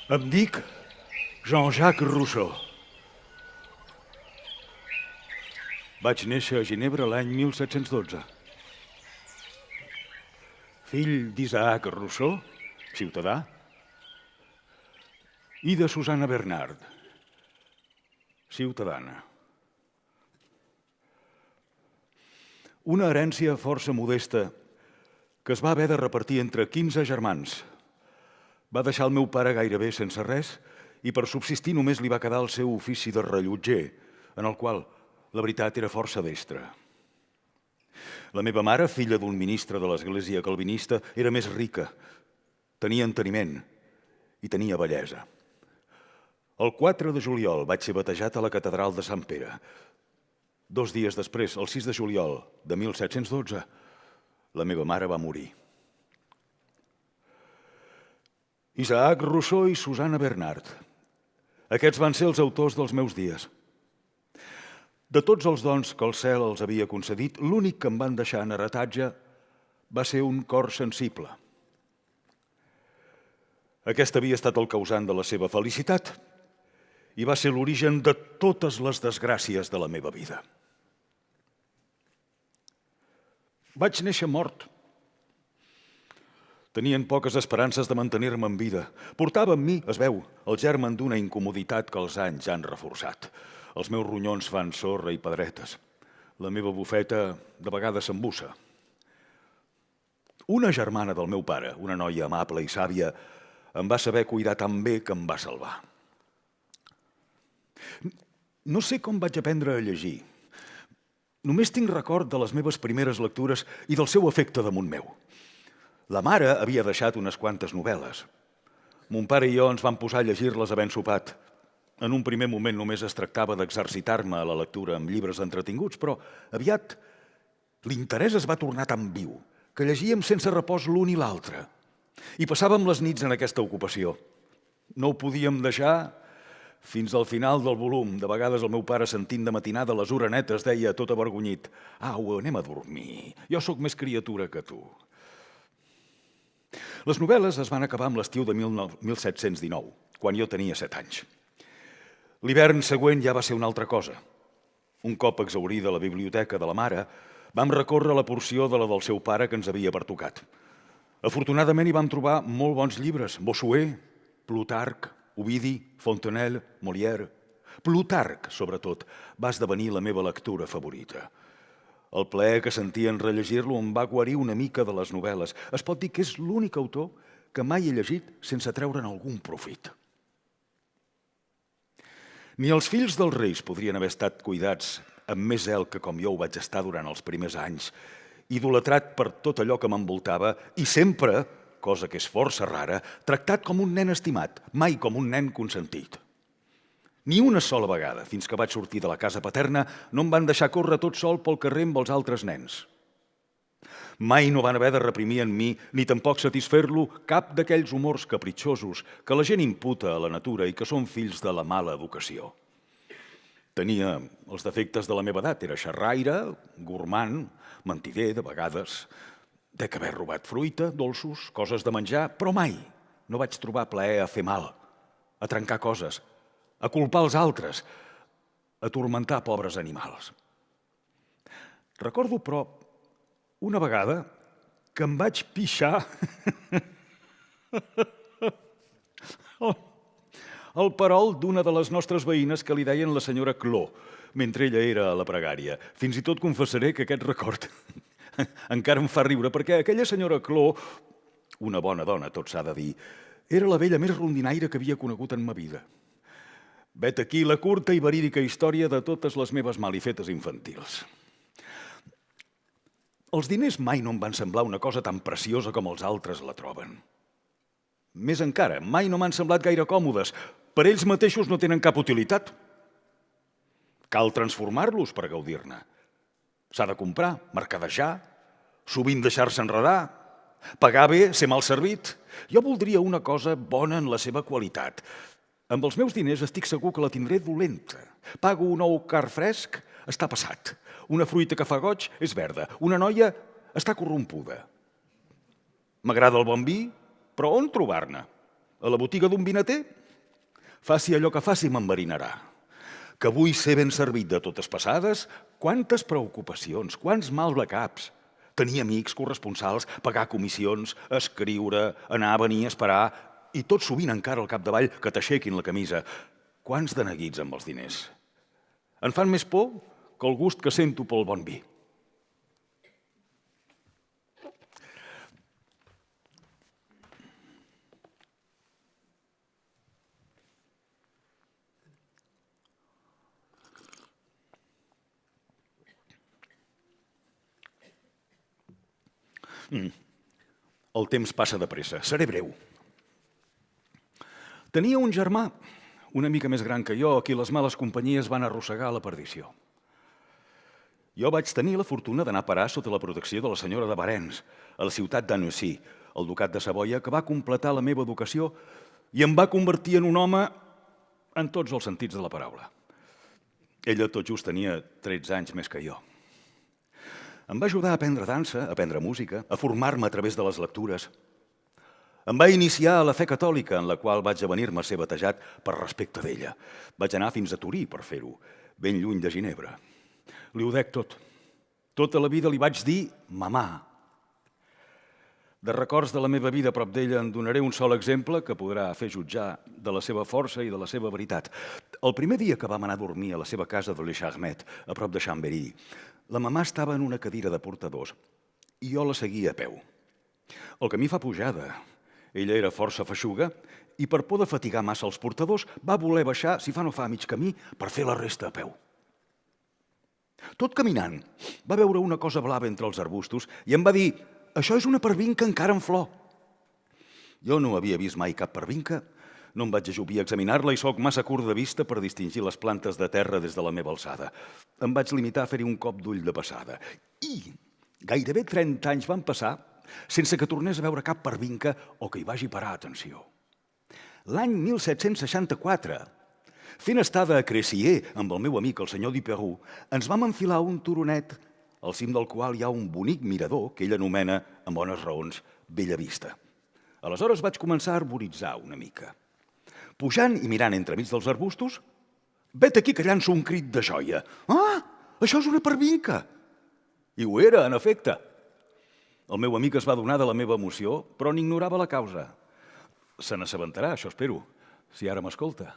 Em dic Jean-Jacques Rousseau. Vaig néixer a Ginebra l'any 1712. Fill d'Isaac Rousseau, ciutadà, i de Susanna Bernard, ciutadana. Una herència força modesta que es va haver de repartir entre 15 germans. Va deixar el meu pare gairebé sense res i per subsistir només li va quedar el seu ofici de rellotger, en el qual la veritat era força destre. La meva mare, filla d'un ministre de l'església calvinista, era més rica, tenia enteniment i tenia bellesa. El 4 de juliol vaig ser batejat a la catedral de Sant Pere. 2 dies després, el 6 de juliol de 1712, la meva mare va morir. Isaac Rousseau i Susanna Bernard. Aquests van ser els autors dels meus dies. De tots els dons que el cel els havia concedit, l'únic que em van deixar en heretatge va ser un cor sensible. Aquest havia estat el causant de la seva felicitat i va ser l'origen de totes les desgràcies de la meva vida. Vaig néixer mort. Tenien poques esperances de mantenir-me en vida. Portava en mi, es veu, el germen d'una incomoditat que els anys han reforçat. Els meus ronyons fan sorra i pedretes. La meva bufeta de vegades s'embussa. Una germana del meu pare, una noia amable i sàvia, em va saber cuidar tan bé que em va salvar. No sé com vaig aprendre a llegir. Només tinc record de les meves primeres lectures i del seu efecte damunt meu. La mare havia deixat unes quantes novel·les. Mon pare i jo ens vam posar a llegir-les havent sopat. En un primer moment només es tractava d'exercitar-me a la lectura amb llibres entretinguts, però aviat l'interès es va tornar tan viu que llegíem sense repòs l'un i l'altre. I passàvem les nits en aquesta ocupació. No ho podíem deixar fins al final del volum. De vegades el meu pare, sentint de matinada les orenetes, deia tot avergonyit: «Au, anem a dormir. Jo sóc més criatura que tu». Les novel·les es van acabar amb l'estiu de 1719, quan jo tenia 7 anys. L'hivern següent ja va ser una altra cosa. Un cop exhaurida la biblioteca de la mare, vam recórrer la porció de la del seu pare que ens havia pertocat. Afortunadament hi vam trobar molt bons llibres: Bossuet, Plutarc, Ovidi, Fontenelle, Molière. Plutarc, sobretot, va esdevenir la meva lectura favorita. El plaer que sentia en rellegir-lo em va guarir una mica de les novel·les. Es pot dir que és l'únic autor que mai he llegit sense treure'n algun profit. Ni els fills dels reis podrien haver estat cuidats amb més zel que com jo ho vaig estar durant els primers anys, idolatrat per tot allò que m'envoltava i sempre, cosa que és força rara, tractat com un nen estimat, mai com un nen consentit. Ni una sola vegada, fins que vaig sortir de la casa paterna, no em van deixar córrer tot sol pel carrer amb els altres nens. Mai no van haver de reprimir en mi, ni tampoc satisfer-lo, cap d'aquells humors capritxosos que la gent imputa a la natura i que són fills de la mala educació. Tenia els defectes de la meva edat. Era xerraire, gormand, mentider, de vegades. Dec haver robat fruita, dolços, coses de menjar, però mai no vaig trobar plaer a fer mal, a trencar coses, a culpar els altres, a turmentar pobres animals. Recordo, però, una vegada que em vaig pixar el perol d'una de les nostres veïnes que li deien la senyora Cló, mentre ella era a la pregària. Fins i tot confessaré que aquest record encara em fa riure, perquè aquella senyora Cló, una bona dona, tot s'ha de dir, era la vella més rondinaire que havia conegut en ma vida. Vet aquí la curta i verídica història de totes les meves malifetes infantils. Els diners mai no em van semblar una cosa tan preciosa com els altres la troben. Més encara, mai no m'han semblat gaire còmodes. Per ells mateixos no tenen cap utilitat. Cal transformar-los per gaudir-ne. S'ha de comprar, mercadejar, sovint deixar-se enredar, pagar bé, ser mal servit. Jo voldria una cosa bona en la seva qualitat. Amb els meus diners estic segur que la tindré dolenta. Pago un ou car fresc, està passat. Una fruita que fa goig és verda. Una noia està corrompuda. M'agrada el bon vi, però on trobar-ne? A la botiga d'un vinater? Faci allò que faci, m'enverinarà. Que vull ser ben servit de totes passades? Quantes preocupacions, quants maldecaps. Tenir amics, corresponsals, pagar comissions, escriure, anar a venir, esperar, i tot sovint encara al capdavall que t'aixequin la camisa. Quants de neguits amb els diners. Em fan més por que el gust que sento pel bon vi. El temps passa de pressa. Seré breu. Tenia un germà, una mica més gran que jo, a qui les males companyies van arrossegar a la perdició. Jo vaig tenir la fortuna d'anar a parar sota la protecció de la senyora de Varennes, a la ciutat d'Annecy, el ducat de Savoia, que va completar la meva educació i em va convertir en un home en tots els sentits de la paraula. Ella tot just tenia 13 anys més que jo. Em va ajudar a aprendre dansa, a aprendre música, a formar-me a través de les lectures. Em va iniciar a la fe catòlica, en la qual vaig avenir-me a ser batejat per respecte d'ella. Vaig anar fins a Turí per fer-ho, ben lluny de Ginebra. Li ho dec tot. Tota la vida li vaig dir mamà. De records de la meva vida a prop d'ella en donaré un sol exemple que podrà fer jutjar de la seva força i de la seva veritat. El primer dia que vam anar a dormir a la seva casa de Les Charmettes, a prop de Chambéry, la mamà estava en una cadira de portadors i jo la seguia a peu. El camí fa pujada. Ella era força feixuga i per por de fatigar massa els portadors va voler baixar, si fa no fa, a mig camí per fer la resta a peu. Tot caminant, va veure una cosa blava entre els arbustos i em va dir: «Això és una pervinca encara en flor». Jo no havia vist mai cap pervinca, no em vaig ajupir a examinar-la i sóc massa curt de vista per distingir les plantes de terra des de la meva alçada. Em vaig limitar a fer-hi un cop d'ull de passada. I gairebé 30 anys van passar sense que tornés a veure cap pervinca o que hi vagi parar atenció. L'any 1764, fent estada a Crécier amb el meu amic, el senyor Duperroux, ens vam enfilar un turonet, al cim del qual hi ha un bonic mirador que ell anomena, amb bones raons, Bella Vista. Aleshores vaig començar a arboritzar una mica. Pujant i mirant entremig dels arbustos, vet aquí que llanço un crit de joia. «Ah, això és una pervinca!» I ho era, en efecte. El meu amic es va adonar de la meva emoció, però n'ignorava la causa. Se n'assabentarà, això espero, si ara m'escolta.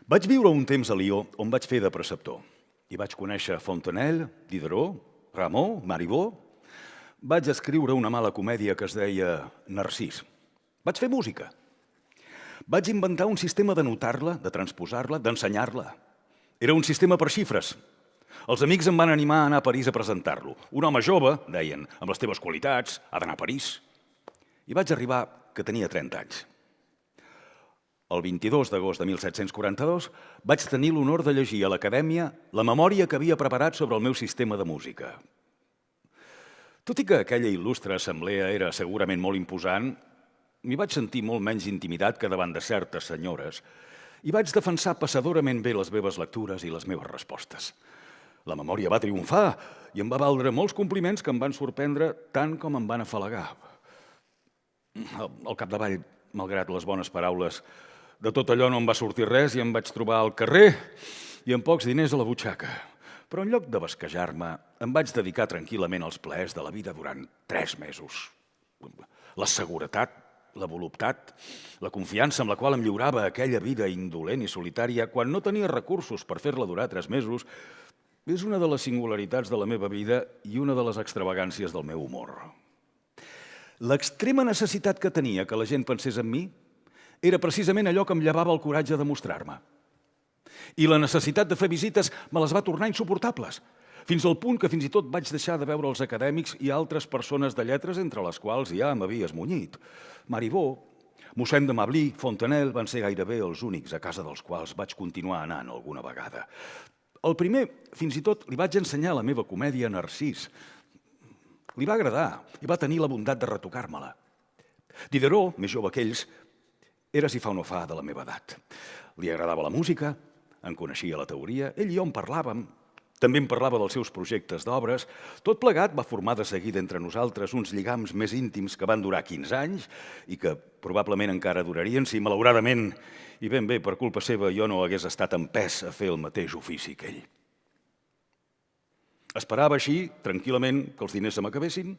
Vaig viure un temps a Lió on vaig fer de preceptor. Hi vaig conèixer Fontenelle, Diderot, Rameau, Marivaux. Vaig escriure una mala comèdia que es deia Narcís. Vaig fer música. Vaig inventar un sistema de notar-la, de transposar-la, d'ensenyar-la. Era un sistema per xifres. Els amics em van animar a anar a París a presentar-lo. Un home jove, deien, amb les teves qualitats, ha d'anar a París. I vaig arribar que tenia 30 anys. El 22 d'agost de 1742 vaig tenir l'honor de llegir a l'Acadèmia la memòria que havia preparat sobre el meu sistema de música. Tot i que aquella il·lustre assemblea era segurament molt imposant, m'hi vaig sentir molt menys intimidat que davant de certes senyores i vaig defensar passadorament bé les meves lectures i les meves respostes. La memòria va triomfar i em va valdre molts compliments que em van sorprendre tant com em van afalagar. Al capdavall, malgrat les bones paraules, de tot allò no em va sortir res i em vaig trobar al carrer i amb pocs diners a la butxaca. Però en lloc de basquejar-me, em vaig dedicar tranquil·lament als plaers de la vida durant 3 mesos. La seguretat, la voluptat, la confiança amb la qual em lliurava a aquella vida indolent i solitària quan no tenia recursos per fer-la durar 3 mesos és una de les singularitats de la meva vida i una de les extravagàncies del meu humor. L'extrema necessitat que tenia que la gent pensés en mi era precisament allò que em llevava el coratge de mostrar-me. I la necessitat de fer visites me les va tornar insuportables, fins al punt que fins i tot vaig deixar de veure els acadèmics i altres persones de lletres entre les quals ja m'havia esmunyit. Marivaux, mossèn de Mably, Fontenelle van ser gairebé els únics a casa dels quals vaig continuar anant alguna vegada. El primer, fins i tot, li vaig ensenyar la meva comèdia Narcís. Li va agradar i va tenir la bondat de retocar-me-la. Diderot, més jove que ells, era, si fa o no fa, de la meva edat. Li agradava la música, en coneixia la teoria, ell i jo en parlàvem, També em parlava dels seus projectes d'obres. Tot plegat va formar de seguida entre nosaltres uns lligams més íntims que van durar 15 anys i que probablement encara durarien si, malauradament, i ben bé per culpa seva, jo no hagués estat empès a fer el mateix ofici que ell. Esperava així, tranquil·lament, que els diners se m'acabessin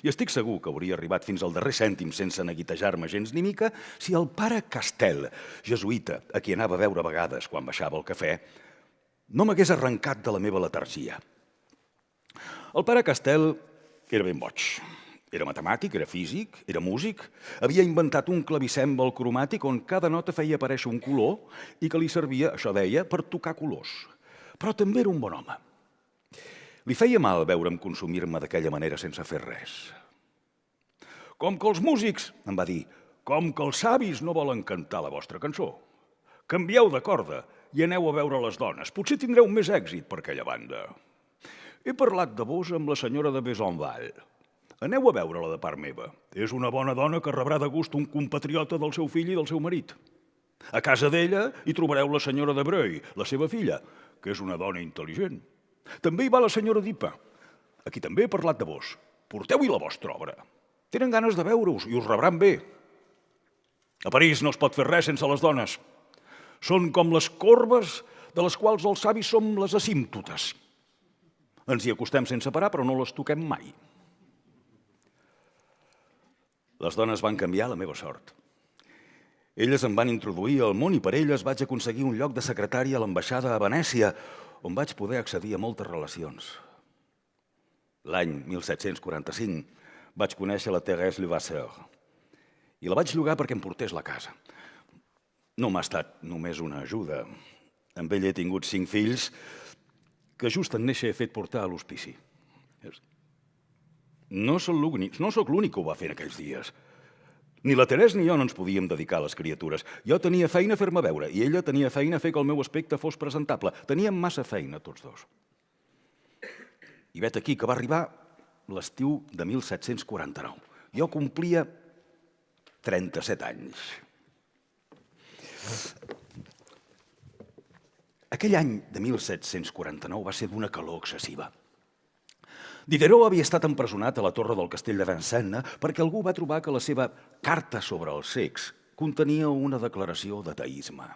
i estic segur que hauria arribat fins al darrer cèntim sense neguitejar-me gens ni mica si el pare Castel, jesuïta, a qui anava a veure a vegades quan baixava el cafè, no m'hagués arrencat de la meva letargia. El pare Castel era ben boig. Era matemàtic, era físic, era músic. Havia inventat un clavicèmbal cromàtic on cada nota feia aparèixer un color i que li servia, això deia, per tocar colors. Però també era un bon home. Li feia mal veure'm consumir-me d'aquella manera sense fer res. Com que els músics, em va dir, com que els savis no volen cantar la vostra cançó, canvieu de corda i aneu a veure les dones. Potser tindreu més èxit per aquella banda. He parlat de vos amb la senyora de Besonval. Aneu a veure-la de part meva. És una bona dona que rebrà de gust un compatriota del seu fill i del seu marit. A casa d'ella hi trobareu la senyora de Breuil, la seva filla, que és una dona intel·ligent. També hi va la senyora Dipa, a qui també he parlat de vos. Porteu-hi la vostra obra. Tenen ganes de veure-us i us rebran bé. A París no es pot fer res sense les dones. Són com les corbes de les quals els savis som les asímptotes. Ens hi acostem sense parar, però no les toquem mai. Les dones van canviar la meva sort. Elles em van introduir al món i per elles vaig aconseguir un lloc de secretari a l'ambaixada a Venècia, on vaig poder accedir a moltes relacions. L'any 1745 vaig conèixer la Thérèse Levasseur i la vaig llogar perquè em portés la casa. No m'ha estat només una ajuda. Amb ell he tingut 5 fills que just en néixer he fet portar a l'hospici. No soc l'únic que ho va fer en aquells dies. Ni la Teresa ni jo no ens podíem dedicar a les criatures. Jo tenia feina a fer-me veure i ella tenia feina a fer que el meu aspecte fos presentable. Teníem massa feina, tots dos. I vet aquí que va arribar l'estiu de 1749. Jo complia 37 anys. Aquell any de 1749 va ser d'una calor excessiva. Diderot havia estat empresonat a la torre del castell de Vincennes perquè algú va trobar que la seva carta sobre els cecs contenia una declaració d'ateisme.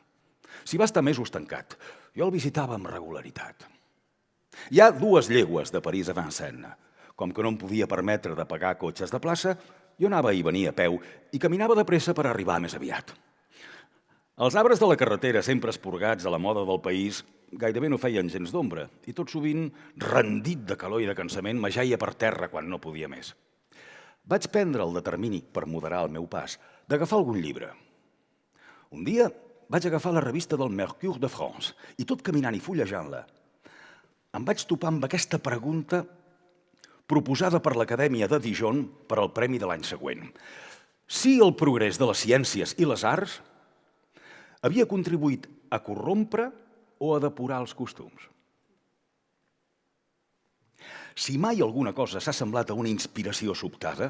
S'hi va estar mesos tancat. Jo el visitava amb regularitat. Hi ha 2 llegües de París a Vincennes. Com que no em podia permetre de pagar cotxes de plaça, jo anava i venia a peu i caminava de pressa per arribar més aviat. Els arbres de la carretera, sempre esporgats a la moda del país, gairebé no feien gens d'ombra i tot sovint, rendit de calor i de cansament, m'ajaia per terra quan no podia més. Vaig prendre el determini, per moderar el meu pas, d'agafar algun llibre. Un dia vaig agafar la revista del Mercure de France i tot caminant i fullejant-la, em vaig topar amb aquesta pregunta proposada per l'Acadèmia de Dijon per al premi de l'any següent. Si el progrés de les ciències i les arts havia contribuït a corrompre o a depurar els costums. Si mai alguna cosa s'ha semblat a una inspiració sobtada,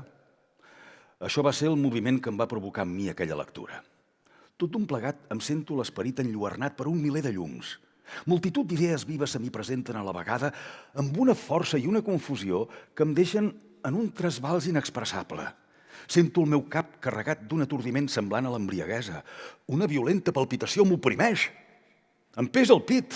això va ser el moviment que em va provocar en mi aquella lectura. Tot d'un plegat em sento l'esperit enlluernat per un miler de llums. Multitud d'idees vives se m'hi presenten a la vegada amb una força i una confusió que em deixen en un trasbals inexpressable. Sento el meu cap carregat d'un atordiment semblant a l'embriaguesa. Una violenta palpitació m'oprimeix. Em pesa el pit.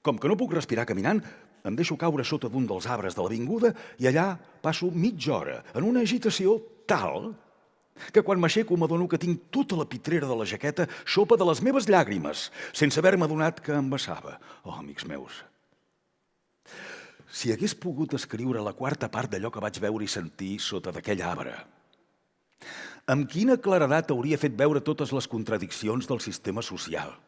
Com que no puc respirar caminant, em deixo caure sota d'un dels arbres de l'avinguda i allà passo mitja hora en una agitació tal que quan m'aixeco m'adono que tinc tota la pitrera de la jaqueta xopa de les meves llàgrimes, sense haver-me adonat que em vessava. Oh, amics meus, si hagués pogut escriure la 4ª part d'allò que vaig veure i sentir sota d'aquell arbre, amb quina claredat hauria fet veure totes les contradiccions del sistema social?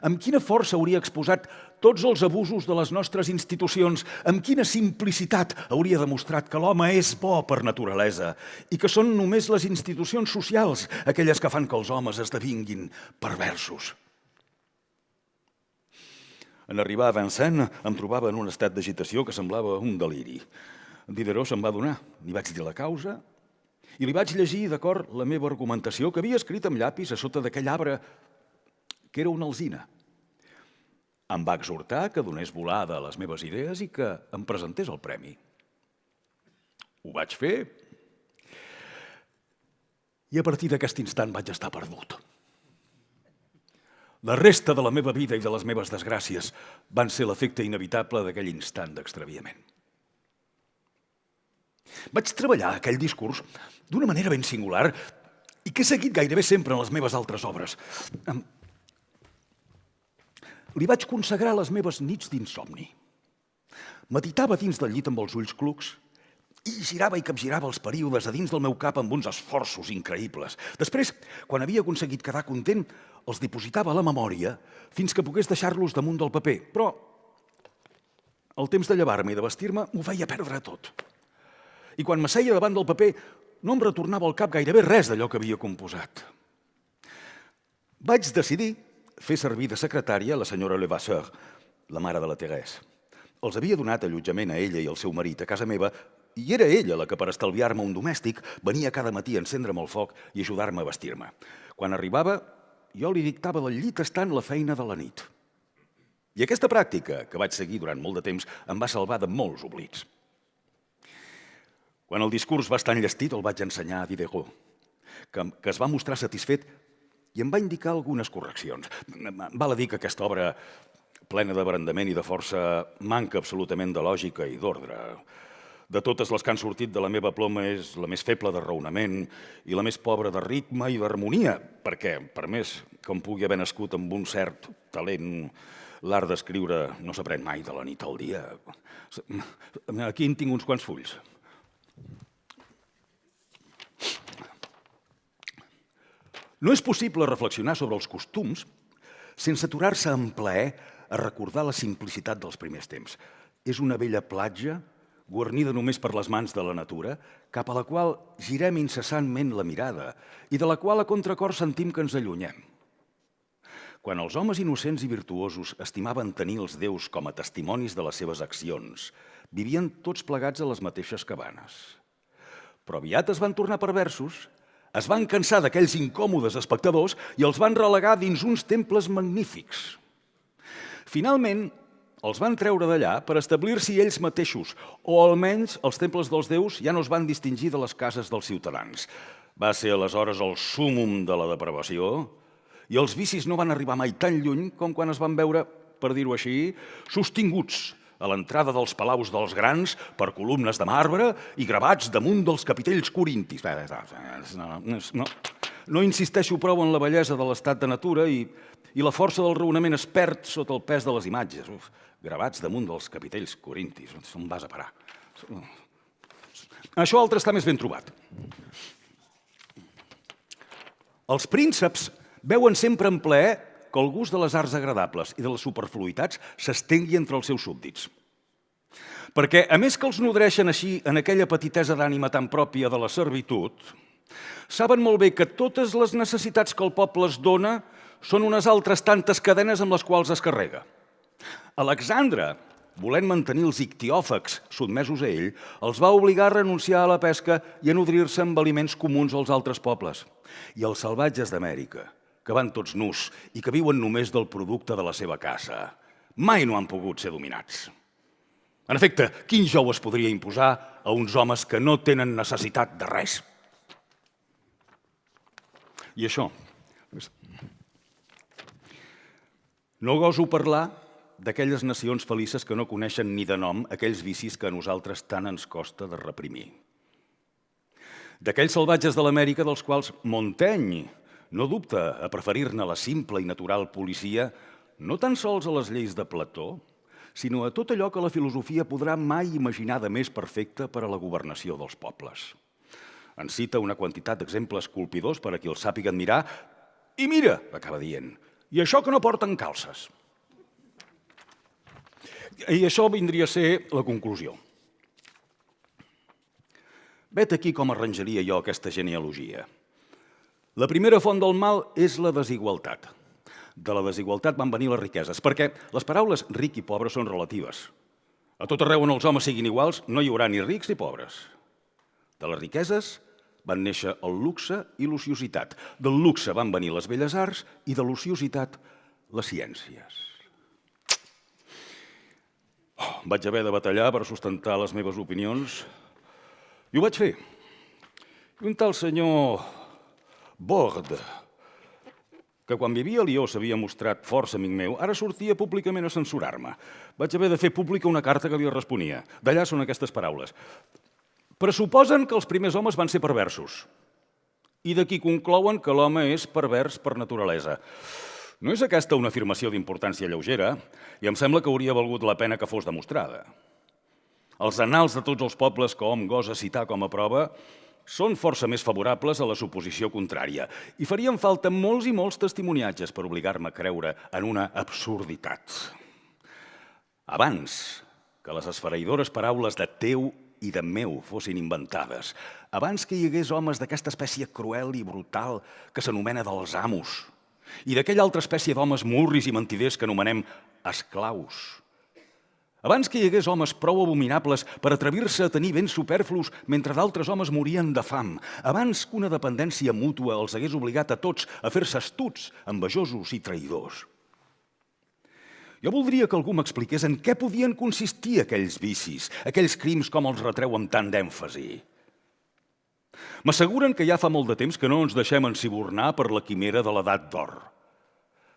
Amb quina força hauria exposat tots els abusos de les nostres institucions? Amb quina simplicitat hauria demostrat que l'home és bo per naturalesa i que són només les institucions socials aquelles que fan que els homes esdevinguin perversos? En arribar a Vincennes em trobava en un estat d'agitació que semblava un deliri. Diderot se'n va adonar, li vaig dir la causa i li vaig llegir d'acord la meva argumentació que havia escrit amb llapis a sota d'aquell arbre que era una alzina. Em va exhortar que donés volada a les meves idees i que em presentés el premi. Ho vaig fer i a partir d'aquest instant vaig estar perdut. La resta de la meva vida i de les meves desgràcies van ser l'efecte inevitable d'aquell instant d'extraviament. Vaig treballar aquell discurs d'una manera ben singular i que he seguit gairebé sempre en les meves altres obres. Li vaig consagrar les meves nits d'insomni. Meditava dins del llit amb els ulls clucs i girava i capgirava els períodes a dins del meu cap amb uns esforços increïbles. Després, quan havia aconseguit quedar content, els dipositava a la memòria fins que pogués deixar-los damunt del paper. Però el temps de llevar-me i de vestir-me m'ho feia perdre tot. I quan m'asseia davant del paper no em retornava al cap gairebé res d'allò que havia composat. Vaig decidir fer servir de secretària la senyora Levasseur, la mare de la Thérèse. Els havia donat allotjament a ella i al seu marit a casa meva i era ella la que, per estalviar-me un domèstic, venia cada matí a encendre'm el foc i ajudar-me a vestir-me. Quan arribava, jo li dictava del llit estant la feina de la nit. I aquesta pràctica, que vaig seguir durant molt de temps, em va salvar de molts oblits. Quan el discurs va estar enllestit, el vaig ensenyar a Diderot, que es va mostrar satisfet i em va indicar algunes correccions. Val a dir que aquesta obra, plena d'abrandament i de força, manca absolutament de lògica i d'ordre. De totes les que han sortit de la meva ploma és la més feble de raonament i la més pobra de ritme i d'harmonia, perquè, per més que em pugui haver nascut amb un cert talent, l'art d'escriure no s'aprèn mai de la nit al dia. Aquí en tinc uns quants fulls. No és possible reflexionar sobre els costums sense aturar-se en plaer a recordar la simplicitat dels primers temps. És una vella platja guarnida només per les mans de la natura, cap a la qual girem incessantment la mirada i de la qual a contracor sentim que ens allunyem. Quan els homes innocents i virtuosos estimaven tenir els déus com a testimonis de les seves accions, vivien tots plegats a les mateixes cabanes. Però aviat es van tornar perversos, es van cansar d'aquells incòmodes espectadors i els van relegar dins uns temples magnífics. Finalment, els van treure d'allà per establir-s'hi ells mateixos, o almenys els temples dels déus ja no es van distingir de les cases dels ciutadans. Va ser aleshores el súmmum de la depravació i els vicis no van arribar mai tan lluny com quan es van veure, per dir-ho així, sostinguts a l'entrada dels palaus dels grans per columnes de marbre i gravats damunt dels capitells corintis. No insisteixo prou en la bellesa de l'estat de natura i la força del raonament es perd sota el pes de les imatges. Gravats damunt dels capitells corintis. On vas a parar? Això altre està més ben trobat. Els prínceps veuen sempre en plaer que el gust de les arts agradables i de les superfluïtats s'estengui entre els seus súbdits. Perquè, a més que els nodreixen així en aquella petitesa d'ànima tan pròpia de la servitud, saben molt bé que totes les necessitats que el poble es dona són unes altres tantes cadenes amb les quals es carrega. Alexandre, volent mantenir els ictiòfags sotmesos a ell, els va obligar a renunciar a la pesca i a nodrir-se amb aliments comuns als altres pobles. I els salvatges d'Amèrica, que van tots nus i que viuen només del producte de la seva caça, mai no han pogut ser dominats. En efecte, quin jou es podria imposar a uns homes que no tenen necessitat de res? I això, no goso parlar d'aquelles nacions felices que no coneixen ni de nom aquells vicis que a nosaltres tant ens costa de reprimir. D'aquells salvatges de l'Amèrica dels quals Montaigne no dubta a preferir-ne la simple i natural policia no tan sols a les lleis de Plató, sinó a tot allò que la filosofia podrà mai imaginar de més perfecte per a la governació dels pobles. En cita una quantitat d'exemples colpidors per a qui els sàpiga admirar i mira, acaba dient, i això que no porten calces. I això vindria a ser la conclusió. Vet aquí com arranjaria jo aquesta genealogia. La primera font del mal és la desigualtat. De la desigualtat van venir les riqueses, perquè les paraules ric i pobre són relatives. A tot arreu on els homes siguin iguals, no hi haurà ni rics ni pobres. De les riqueses van néixer el luxe i l'ociositat. Del luxe van venir les belles arts i de l'ociositat les ciències. Vaig haver de batallar per sustentar les meves opinions i ho vaig fer. I un tal senyor Bord, que quan vivia a Lió s'havia mostrat força amic meu, ara sortia públicament a censurar-me. Vaig haver de fer pública una carta que li responia. D'allà són aquestes paraules. Pressuposen que els primers homes van ser perversos i d'aquí conclouen que l'home és pervers per naturalesa. No és aquesta una afirmació d'importància lleugera i em sembla que hauria valgut la pena que fos demostrada. Els anals de tots els pobles que hom gosa citar com a prova són força més favorables a la suposició contrària i farien falta molts i molts testimoniatges per obligar-me a creure en una absurditat. Abans que les esfereïdores paraules de teu i de meu fossin inventades, abans que hi hagués homes d'aquesta espècie cruel i brutal que s'anomena dels amos, i d'aquella altra espècie d'homes murris i mentiders que anomenem esclaus. Abans que hi hagués homes prou abominables per atrevir-se a tenir béns superflus mentre d'altres homes morien de fam, abans que una dependència mútua els hagués obligat a tots a fer-se astuts, envejosos i traïdors. Jo voldria que algú m'expliqués en què podien consistir aquells vicis, aquells crims com els retreu amb tant d'èmfasi. M'asseguren que ja fa molt de temps que no ens deixem ensibornar per la quimera de l'edat d'or.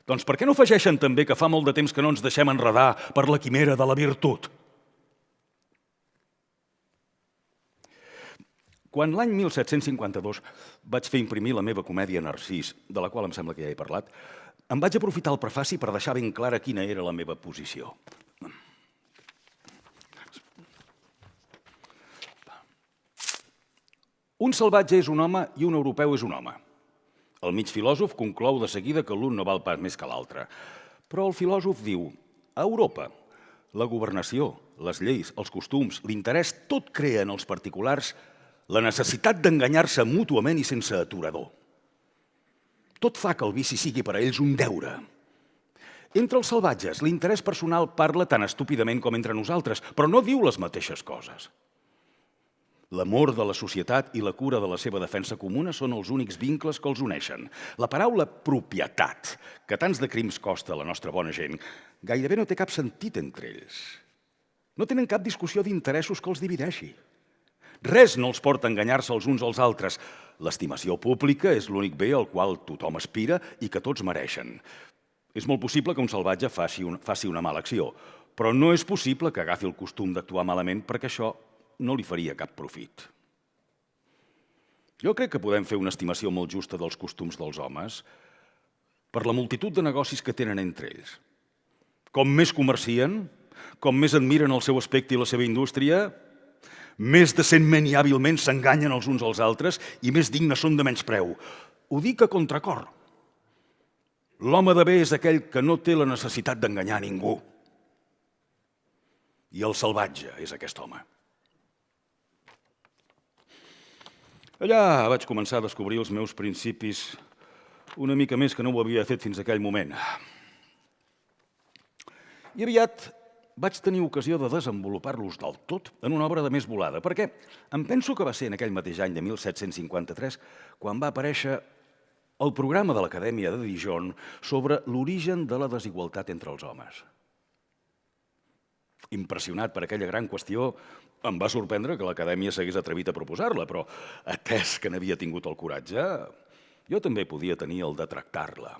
Doncs per què no afegeixen també que fa molt de temps que no ens deixem enredar per la quimera de la virtut? Quan l'any 1752 vaig fer imprimir la meva comèdia Narcís, de la qual em sembla que ja he parlat, em vaig aprofitar el prefaci per deixar ben clara quina era la meva posició. Un salvatge és un home i un europeu és un home. El mig filòsof conclou de seguida que l'un no val pas més que l'altre. Però el filòsof diu, a Europa, la governació, les lleis, els costums, l'interès, tot crea en els particulars la necessitat d'enganyar-se mútuament i sense aturador. Tot fa que el vici sigui per a ells un deure. Entre els salvatges, l'interès personal parla tan estúpidament com entre nosaltres, però no diu les mateixes coses. L'amor de la societat i la cura de la seva defensa comuna són els únics vincles que els uneixen. La paraula propietat, que tants de crims costa a la nostra bona gent, gairebé no té cap sentit entre ells. No tenen cap discussió d'interessos que els divideixi. Res no els porta a enganyar-se els uns als altres. L'estimació pública és l'únic bé al qual tothom aspira i que tots mereixen. És molt possible que un salvatge faci una mala acció, però no és possible que agafi el costum d'actuar malament perquè això no li faria cap profit. Jo crec que podem fer una estimació molt justa dels costums dels homes per la multitud de negocis que tenen entre ells. Com més comercien, com més admiren el seu aspecte i la seva indústria, més decentment i hàbilment s'enganyen els uns als altres i més dignes són de menyspreu. Ho dic a contracor. L'home de bé és aquell que no té la necessitat d'enganyar ningú. I el salvatge és aquest home. Allà vaig començar a descobrir els meus principis una mica més que no ho havia fet fins aquell moment. I aviat vaig tenir ocasió de desenvolupar-los del tot en una obra de més volada, perquè em penso que va ser en aquell mateix any de 1753 quan va aparèixer el programa de l'Acadèmia de Dijon sobre l'origen de la desigualtat entre els homes. Impressionat per aquella gran qüestió, em va sorprendre que l'Acadèmia s'hagués atrevit a proposar-la, però atès que n'havia tingut el coratge, jo també podia tenir el de tractar-la.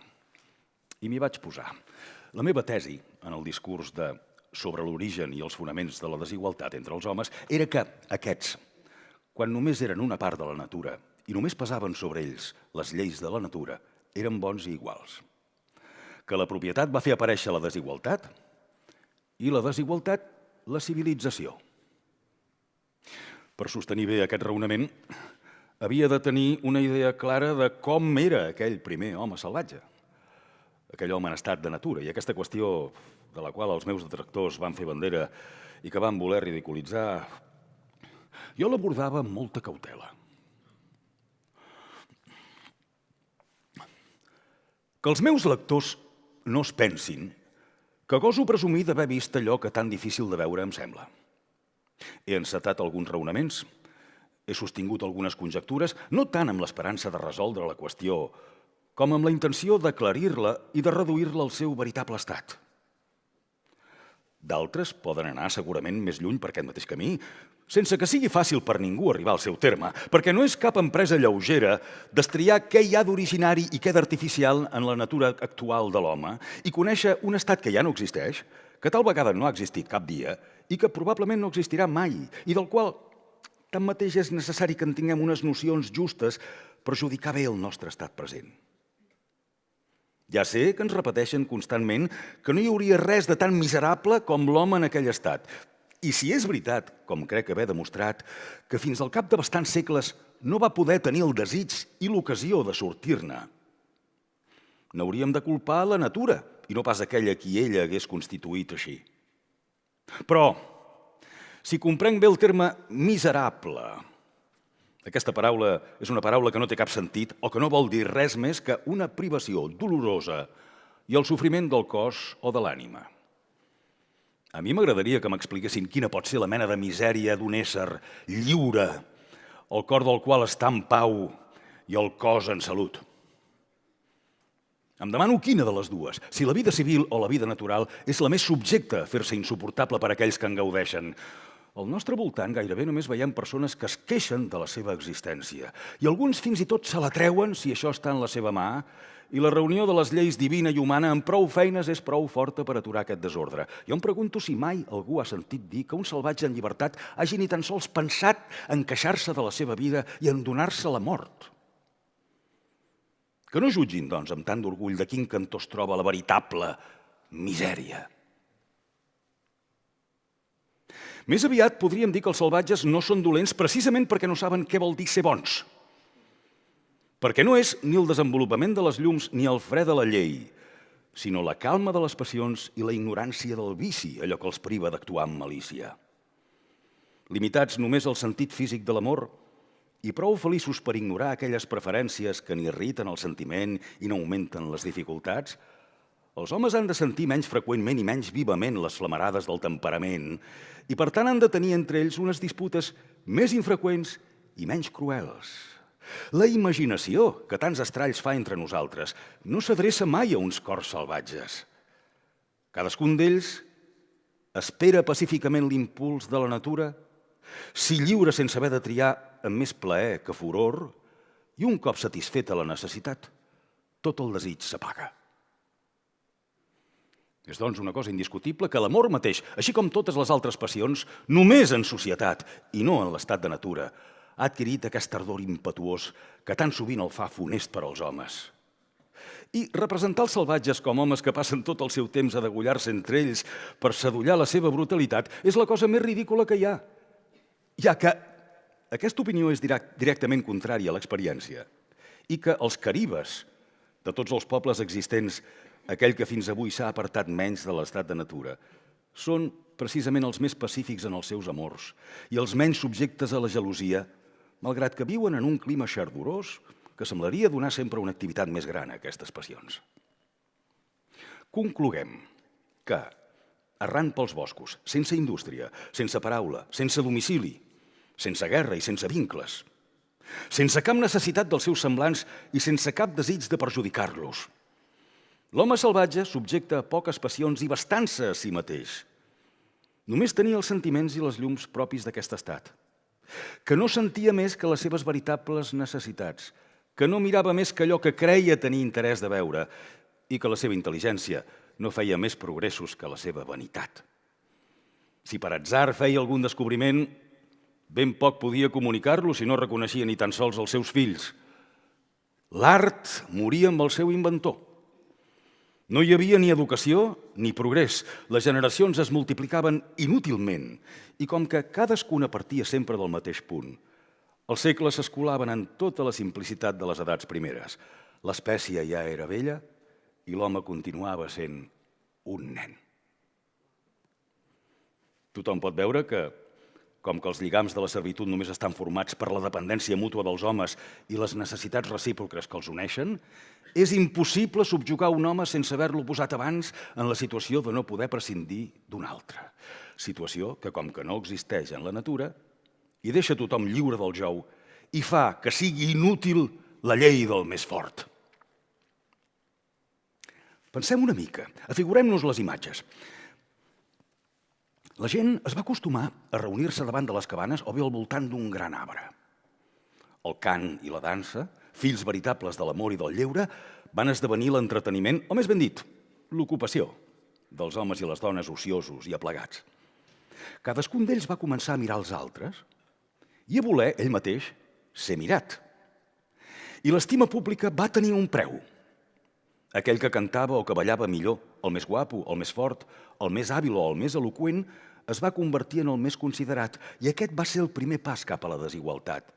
I m'hi vaig posar. La meva tesi, en el discurs sobre l'origen i els fonaments de la desigualtat entre els homes, era que aquests, quan només eren una part de la natura i només pesaven sobre ells les lleis de la natura, eren bons i iguals. Que la propietat va fer aparèixer la desigualtat i la desigualtat, la civilització. Per sostenir bé aquest raonament, havia de tenir una idea clara de com era aquell primer home salvatge, aquell home en estat de natura, i aquesta qüestió de la qual els meus detractors van fer bandera i que van voler ridiculitzar, jo l'abordava amb molta cautela. Que els meus lectors no es pensin que goso presumir d'haver vist allò que tan difícil de veure em sembla. He encetat alguns raonaments, he sostingut algunes conjectures, no tant amb l'esperança de resoldre la qüestió, com amb la intenció d'aclarir-la i de reduir-la al seu veritable estat. D'altres poden anar segurament més lluny per aquest mateix camí, sense que sigui fàcil per ningú arribar al seu terme, perquè no és cap empresa lleugera destriar què hi ha d'originari i què d'artificial en la natura actual de l'home i conèixer un estat que ja no existeix, que tal vegada no ha existit cap dia i que probablement no existirà mai, i del qual tanmateix és necessari que en tinguem unes nocions justes per judicar bé el nostre estat present. Ja sé que ens repeteixen constantment que no hi hauria res de tan miserable com l'home en aquell estat. I si és veritat, com crec haver demostrat, que fins al cap de bastants segles no va poder tenir el desig i l'ocasió de sortir-ne, n'hauríem de culpar la natura i no pas aquella qui ella hagués constituït així. Però, si comprenc bé el terme miserable, aquesta paraula és una paraula que no té cap sentit o que no vol dir res més que una privació dolorosa i el sofriment del cos o de l'ànima. A mi m'agradaria que m'expliquessin quina pot ser la mena de misèria d'un ésser lliure, el cor del qual està en pau i el cos en salut. Em demano quina de les dues, si la vida civil o la vida natural és la més subjecta a fer-se insuportable per a aquells que en gaudeixen. Al nostre voltant gairebé només veiem persones que es queixen de la seva existència i alguns fins i tot se la treuen si això està en la seva mà i la reunió de les lleis divina i humana amb prou feines és prou forta per aturar aquest desordre. Jo em pregunto si mai algú ha sentit dir que un salvatge en llibertat hagi ni tan sols pensat en queixar-se de la seva vida i en donar-se la mort. Que no jutgin, doncs, amb tant d'orgull de quin cantó es troba la veritable misèria. Més aviat podríem dir que els salvatges no són dolents precisament perquè no saben què vol dir ser bons. Perquè no és ni el desenvolupament de les llums ni el fre de la llei, sinó la calma de les passions i la ignorància del vici, allò que els priva d'actuar amb malícia. Limitats només al sentit físic de l'amor i prou feliços per ignorar aquelles preferències que n'irriten el sentiment i n'augmenten les dificultats, els homes han de sentir menys freqüentment i menys vivament les flamarades del temperament i, per tant, han de tenir entre ells unes disputes més infreqüents i menys cruels. La imaginació que tants estralls fa entre nosaltres no s'adreça mai a uns cors salvatges. Cadascun d'ells espera pacíficament l'impuls de la natura, s'hi lliura sense haver de triar amb més plaer que furor i un cop satisfeta la necessitat, tot el desig s'apaga. És, doncs, una cosa indiscutible que l'amor mateix, així com totes les altres passions, només en societat i no en l'estat de natura, ha adquirit aquest ardor impetuós que tan sovint el fa funest per als homes. I representar els salvatges com homes que passen tot el seu temps a degollar-se entre ells per sadollar la seva brutalitat és la cosa més ridícula que hi ha, ja que aquesta opinió és directament contrària a l'experiència i que els caribes de tots els pobles existents, aquell que fins avui s'ha apartat menys de l'estat de natura, són precisament els més pacífics en els seus amors i els menys subjectes a la gelosia, malgrat que viuen en un clima xardorós que semblaria donar sempre una activitat més gran a aquestes passions. Concloguem que, errant pels boscos, sense indústria, sense paraula, sense domicili, sense guerra i sense vincles, sense cap necessitat dels seus semblants i sense cap desig de perjudicar-los, l'home salvatge, subjecte a poques passions i bastant-se a si mateix, només tenia els sentiments i les llums propis d'aquest estat, que no sentia més que les seves veritables necessitats, que no mirava més que allò que creia tenir interès de veure i que la seva intel·ligència no feia més progressos que la seva vanitat. Si per atzar feia algun descobriment, ben poc podia comunicar-lo si no reconeixia ni tan sols els seus fills. L'art moria amb el seu inventor. No hi havia ni educació ni progrés. Les generacions es multiplicaven inútilment i com que cadascuna partia sempre del mateix punt, els segles s'escolaven en tota la simplicitat de les edats primeres. L'espècie ja era vella i l'home continuava sent un nen. Tothom pot veure que, com que els lligams de la servitud només estan formats per la dependència mútua dels homes i les necessitats recíproques que els uneixen, és impossible subjugar un home sense haver-lo posat abans en la situació de no poder prescindir d'un altre. Situació que, com que no existeix en la natura, i deixa tothom lliure del jou i fa que sigui inútil la llei del més fort. Pensem una mica, afigurem-nos les imatges. La gent es va acostumar a reunir-se davant de les cabanes o bé al voltant d'un gran arbre. El cant i la dansa, fills veritables de l'amor i del lleure, van esdevenir l'entreteniment, o més ben dit, l'ocupació dels homes i les dones ociosos i aplegats. Cadascun d'ells va començar a mirar els altres i a voler, ell mateix, ser mirat. I l'estima pública va tenir un preu. Aquell que cantava o que ballava millor, el més guapo, el més fort, el més hàbil o el més eloqüent, es va convertir en el més considerat, i aquest va ser el primer pas cap a la desigualtat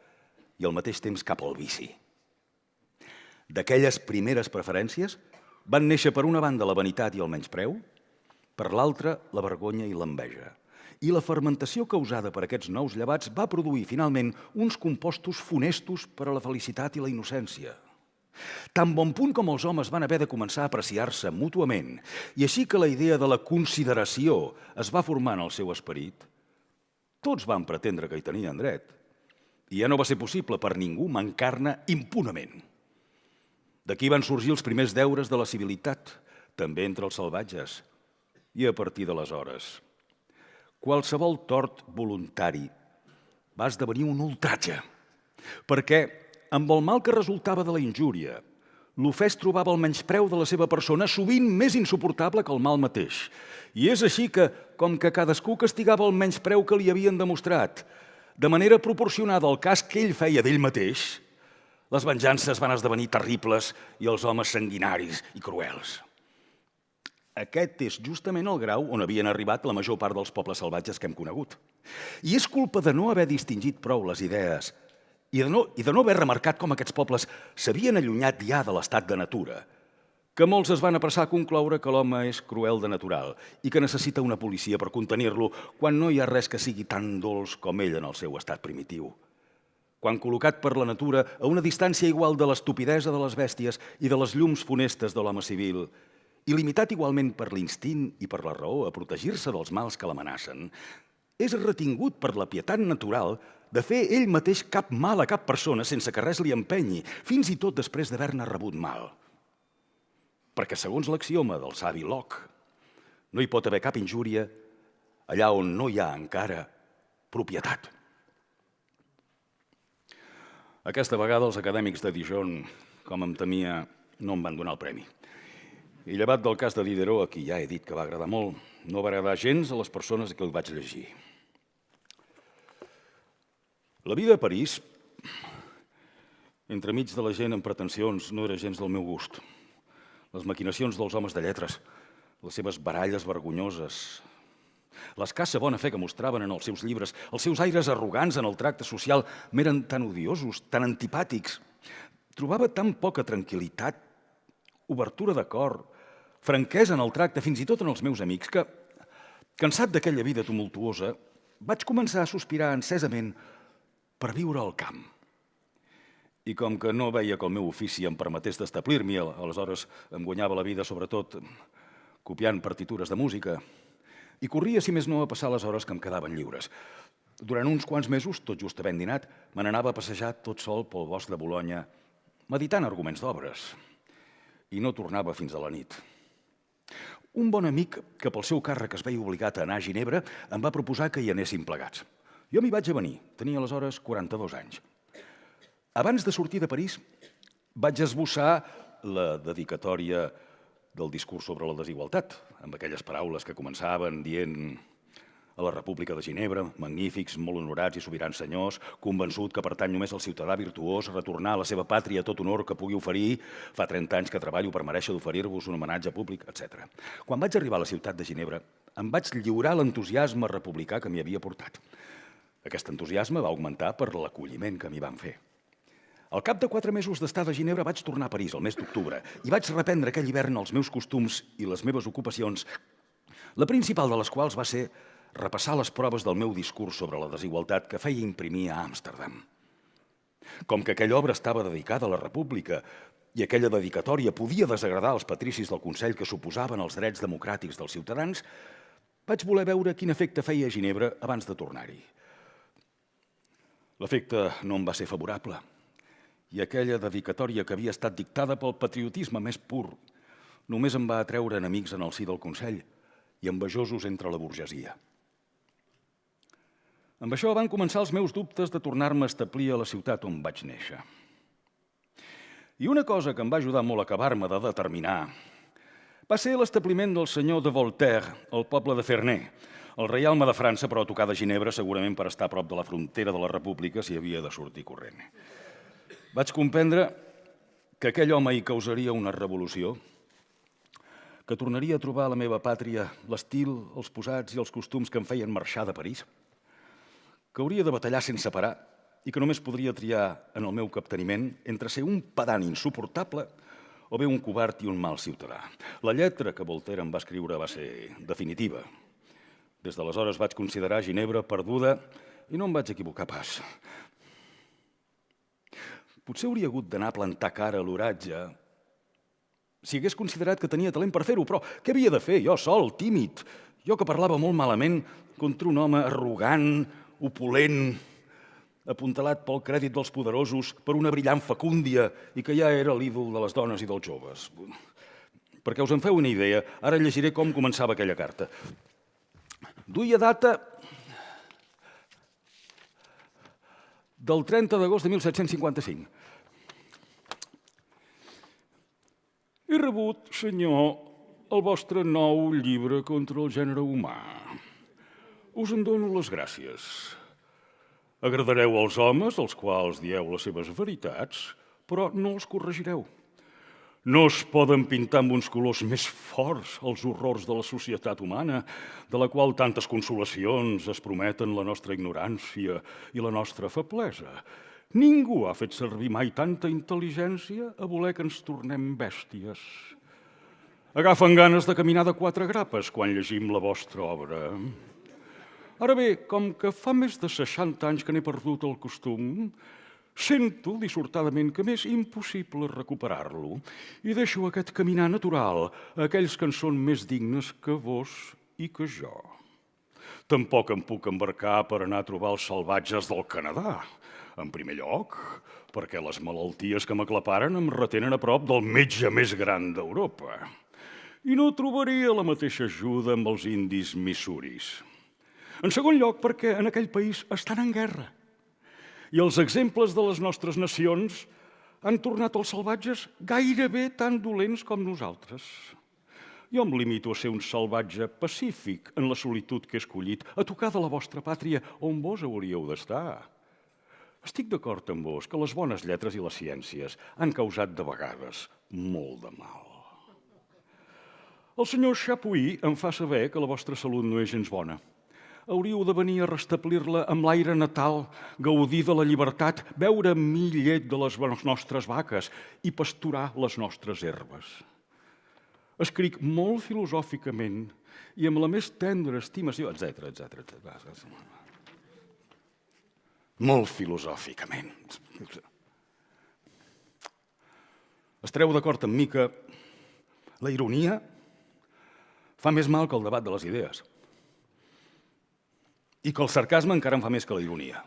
i al mateix temps cap al vici. D'aquelles primeres preferències van néixer per una banda la vanitat i el menyspreu, per l'altra la vergonya i l'enveja. I la fermentació causada per aquests nous llevats va produir finalment uns compostos funestos per a la felicitat i la innocència. Tan bon punt com els homes van haver de començar a apreciar-se mútuament, i així que la idea de la consideració es va formar en el seu esperit, tots van pretendre que hi tenien dret, i ja no va ser possible per ningú mancar-ne impunament. D'aquí van sorgir els primers deures de la civilitat, també entre els salvatges, i a partir d'aleshores, qualsevol tort voluntari va esdevenir un ultratge, perquè amb el mal que resultava de la injúria, l'ofès trobava el menyspreu de la seva persona sovint més insuportable que el mal mateix. I és així que, com que cadascú castigava el menyspreu que li havien demostrat, de manera proporcionada al cas que ell feia d'ell mateix, les venjances van esdevenir terribles i els homes sanguinaris i cruels. Aquest és justament el grau on havien arribat la major part dels pobles salvatges que hem conegut. I és culpa de no haver distingit prou les idees i de no haver remarcat com aquests pobles s'havien allunyat ja de l'estat de natura, que molts es van apressar a concloure que l'home és cruel de natural i que necessita una policia per contenir-lo quan no hi ha res que sigui tan dolç com ell en el seu estat primitiu. Quan col·locat per la natura a una distància igual de l'estupidesa de les bèsties i de les llums funestes de l'home civil, i limitat igualment per l'instint i per la raó a protegir-se dels mals que l'amenacen, és retingut per la pietat natural de fer ell mateix cap mal a cap persona sense que res li empenyi, fins i tot després d'haver-ne rebut mal. Perquè, segons l'axioma del savi Locke, no hi pot haver cap injúria allà on no hi ha encara propietat. Aquesta vegada els acadèmics de Dijon, com em temia, no em van donar el premi. I llevat del cas de Diderot, a qui ja he dit que va agradar molt, no va agradar gens a les persones que el vaig llegir. La vida a París, entremig de la gent amb pretensions, no era gens del meu gust. Les maquinacions dels homes de lletres, les seves baralles vergonyoses, l'escassa bona fe que mostraven en els seus llibres, els seus aires arrogants en el tracte social, m'eren tan odiosos, tan antipàtics. Trobava tan poca tranquil·litat, obertura de cor, franquesa en el tracte, fins i tot en els meus amics, que, cansat d'aquella vida tumultuosa, vaig començar a sospirar encesament per viure al camp. I com que no veia que el meu ofici em permetés d'establir-m'hi, aleshores em guanyava la vida sobretot copiant partitures de música, i corria, si més no, a passar les hores que em quedaven lliures. Durant uns quants mesos, tot just havent dinat, me n'anava a passejar tot sol pel bosc de Bolonya, meditant arguments d'obres, i no tornava fins a la nit. Un bon amic, que pel seu càrrec es veia obligat a anar a Ginebra, em va proposar que hi anéssim plegats. Jo m'hi vaig avenir, tenia aleshores 42 anys. Abans de sortir de París, vaig esbossar la dedicatòria del discurs sobre la desigualtat, amb aquelles paraules que començaven dient a la República de Ginebra, magnífics, molt honorats i sobirans senyors, convençut que pertany només al ciutadà virtuós retornar a la seva pàtria tot honor que pugui oferir, fa 30 anys que treballo per mereixer d'oferir-vos un homenatge públic, etc. Quan vaig arribar a la ciutat de Ginebra, em vaig lliurar l'entusiasme republicà que m'hi havia portat. Aquest entusiasme va augmentar per l'acolliment que m'hi van fer. Al cap de 4 mesos d'estar a Ginebra vaig tornar a París, el mes d'octubre, i vaig reprendre aquell hivern els meus costums i les meves ocupacions, la principal de les quals va ser repassar les proves del meu discurs sobre la desigualtat que feia imprimir a Amsterdam. Com que aquella obra estava dedicada a la República i aquella dedicatòria podia desagradar als patricis del Consell que s'oposaven als drets democràtics dels ciutadans, vaig voler veure quin efecte feia a Ginebra abans de tornar-hi. L'efecte no em va ser favorable, i aquella dedicatòria que havia estat dictada pel patriotisme més pur només em va atreure enemics en el si del Consell i envejosos entre la burgesia. Amb això van començar els meus dubtes de tornar-me a establir a la ciutat on vaig néixer. I una cosa que em va ajudar molt a acabar-me de determinar va ser l'establiment del senyor de Voltaire al poble de Ferney, el reialme de França, però a tocar de Ginebra, segurament per estar a prop de la frontera de la República si havia de sortir corrent. Vaig comprendre que aquell home hi causaria una revolució, que tornaria a trobar a la meva pàtria l'estil, els posats i els costums que em feien marxar de París, que hauria de batallar sense parar i que només podria triar en el meu capteniment entre ser un pedant insuportable o bé un covard i un mal ciutadà. La lletra que Voltaire em va escriure va ser definitiva. Des d'aleshores vaig considerar Ginebra perduda i no em vaig equivocar pas. Potser hauria hagut d'anar a plantar cara a l'oratge si hagués considerat que tenia talent per fer-ho, però què havia de fer? Jo sol, tímid, jo que parlava molt malament contra un home arrogant, opulent, apuntalat pel crèdit dels poderosos, per una brillant facúndia i que ja era l'ídol de les dones i dels joves. Perquè us en feu una idea, ara llegiré com començava aquella carta. Duia data del 30 d'agost de 1755. He rebut, senyor, el vostre nou llibre contra el gènere humà. Us en dono les gràcies. Agradareu als homes, als quals dieu les seves veritats, però no els corregireu. No es poden pintar amb uns colors més forts els horrors de la societat humana, de la qual tantes consolacions es prometen la nostra ignorància i la nostra feblesa. Ningú ha fet servir mai tanta intel·ligència a voler que ens tornem bèsties. Agafen ganes de caminar de 4 grapes quan llegim la vostra obra. Ara bé, com que fa més de 60 anys que n'he perdut el costum, sento dissortadament que m'és impossible recuperar-lo i deixo aquest caminar natural a aquells que en són més dignes que vos i que jo. Tampoc em puc embarcar per anar a trobar els salvatges del Canadà. En primer lloc, perquè les malalties que m'aclaparen em retenen a prop del metge més gran d'Europa. I no trobaria la mateixa ajuda amb els indis missuris. En segon lloc, perquè en aquell país estan en guerra. I els exemples de les nostres nacions han tornat els salvatges gairebé tan dolents com nosaltres. Jo em limito a ser un salvatge pacífic en la solitud que he escollit, a tocar de la vostra pàtria on vos hauríeu d'estar. Estic d'acord amb vos que les bones lletres i les ciències han causat de vegades molt de mal. El senyor Chapuis em fa saber que la vostra salut no és gens bona. Hauríeu de venir a restablir-la amb l'aire natal, gaudir de la llibertat, beure mi llet de les nostres vaques i pasturar les nostres herbes. Escric molt filosòficament i amb la més tendra estimació, etc. Molt filosòficament. Estareu d'acord amb mi que la ironia fa més mal que el debat de les idees i que el sarcasme encara en fa més que la ironia.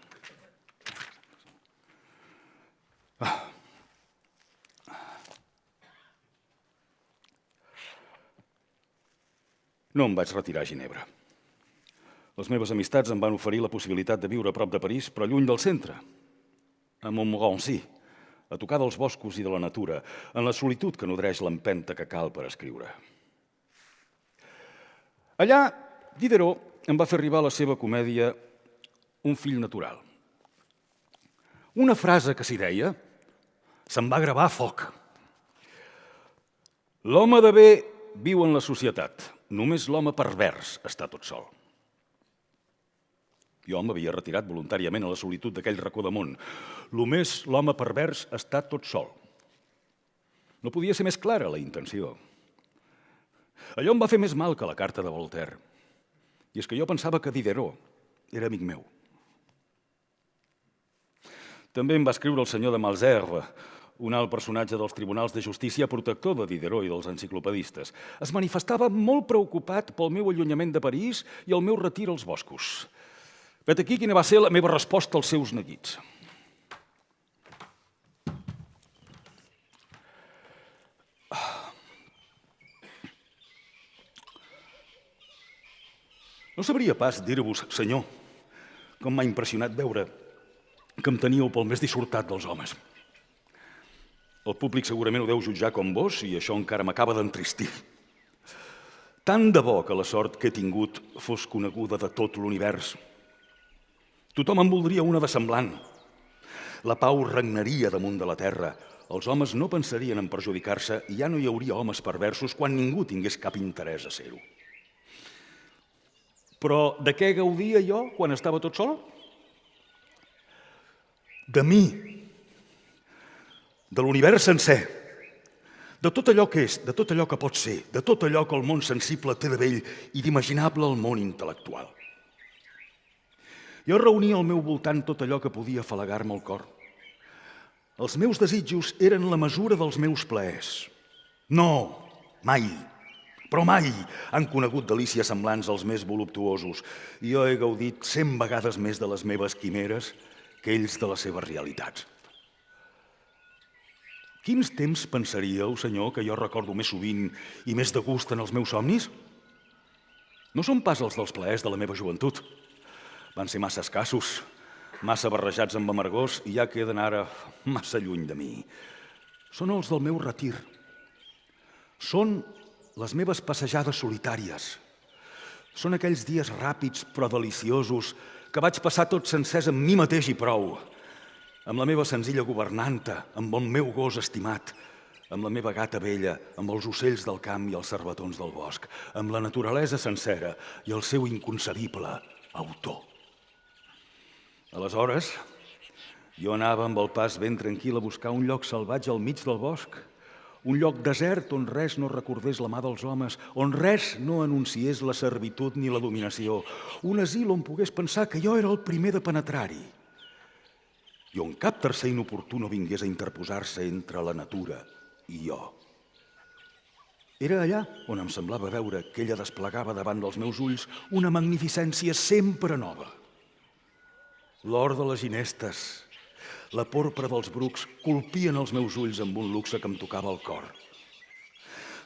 No em vaig retirar a Ginebra. Les meves amistats em van oferir la possibilitat de viure a prop de París, però lluny del centre, a Montmorency, a tocar dels boscos i de la natura, en la solitud que nodreix l'empenta que cal per escriure. Allà, Diderot em va fer arribar la seva comèdia Un fill natural. Una frase que s'hi deia se'n va gravar a foc. L'home de bé viu en la societat, només l'home pervers està tot sol. Jo m'havia retirat voluntàriament a la solitud d'aquell racó de món. Només l'home pervers està tot sol. No podia ser més clara la intenció. Allò em va fer més mal que la carta de Voltaire. I és que jo pensava que Diderot era amic meu. També em va escriure el senyor de Malesherbes, un alt personatge dels tribunals de justícia, protector de Diderot i dels enciclopedistes. Es manifestava molt preocupat pel meu allunyament de París i el meu retir als boscos. Vet aquí quina va ser la meva resposta als seus neguits. No sabria pas dir-vos, senyor, com m'ha impressionat veure que em teníeu pel més dissortat dels homes. El públic segurament ho deu jutjar com vos i això encara m'acaba d'entristir. Tant de bo que la sort que he tingut fos coneguda de tot l'univers. Tothom en voldria una de semblant. La pau regnaria damunt de la terra. Els homes no pensarien en perjudicar-se i ja no hi hauria homes perversos quan ningú tingués cap interès a ser-ho. Però de què gaudia jo quan estava tot sol? De mi, de l'univers sencer, de tot allò que és, de tot allò que pot ser, de tot allò que el món sensible té de bell i d'imaginable al món intel·lectual. Jo reunia al meu voltant tot allò que podia afalagar-me el cor. Els meus desitjos eren la mesura dels meus plaers. No, mai, però mai han conegut delícies semblants als més voluptuosos i jo he gaudit 100 vegades més de les meves quimeres que ells de les seves realitats. Quins temps pensaríeu, senyor, que jo recordo més sovint i més de gust en els meus somnis? No són pas els dels plaers de la meva joventut. Van ser massa escassos, massa barrejats amb amargors i ja queden ara massa lluny de mi. Són els del meu retir. Són les meves passejades solitàries. Són aquells dies ràpids però deliciosos que vaig passar tots sencers amb mi mateix i prou, amb la meva senzilla governanta, amb el meu gos estimat, amb la meva gata vella, amb els ocells del camp i els cervatons del bosc, amb la naturalesa sencera i el seu inconcebible autor. Aleshores, jo anava amb el pas ben tranquil a buscar un lloc salvatge al mig del bosc, un lloc desert on res no recordés la mà dels homes, on res no anunciés la servitud ni la dominació, un asil on pogués pensar que jo era el primer de penetrar-hi i on cap tercer inoportú no vingués a interposar-se entre la natura i jo. Era allà on em semblava veure que ella desplegava davant dels meus ulls una magnificència sempre nova. L'or de les ginestes, la porpra dels brucs colpien els meus ulls amb un luxe que em tocava el cor.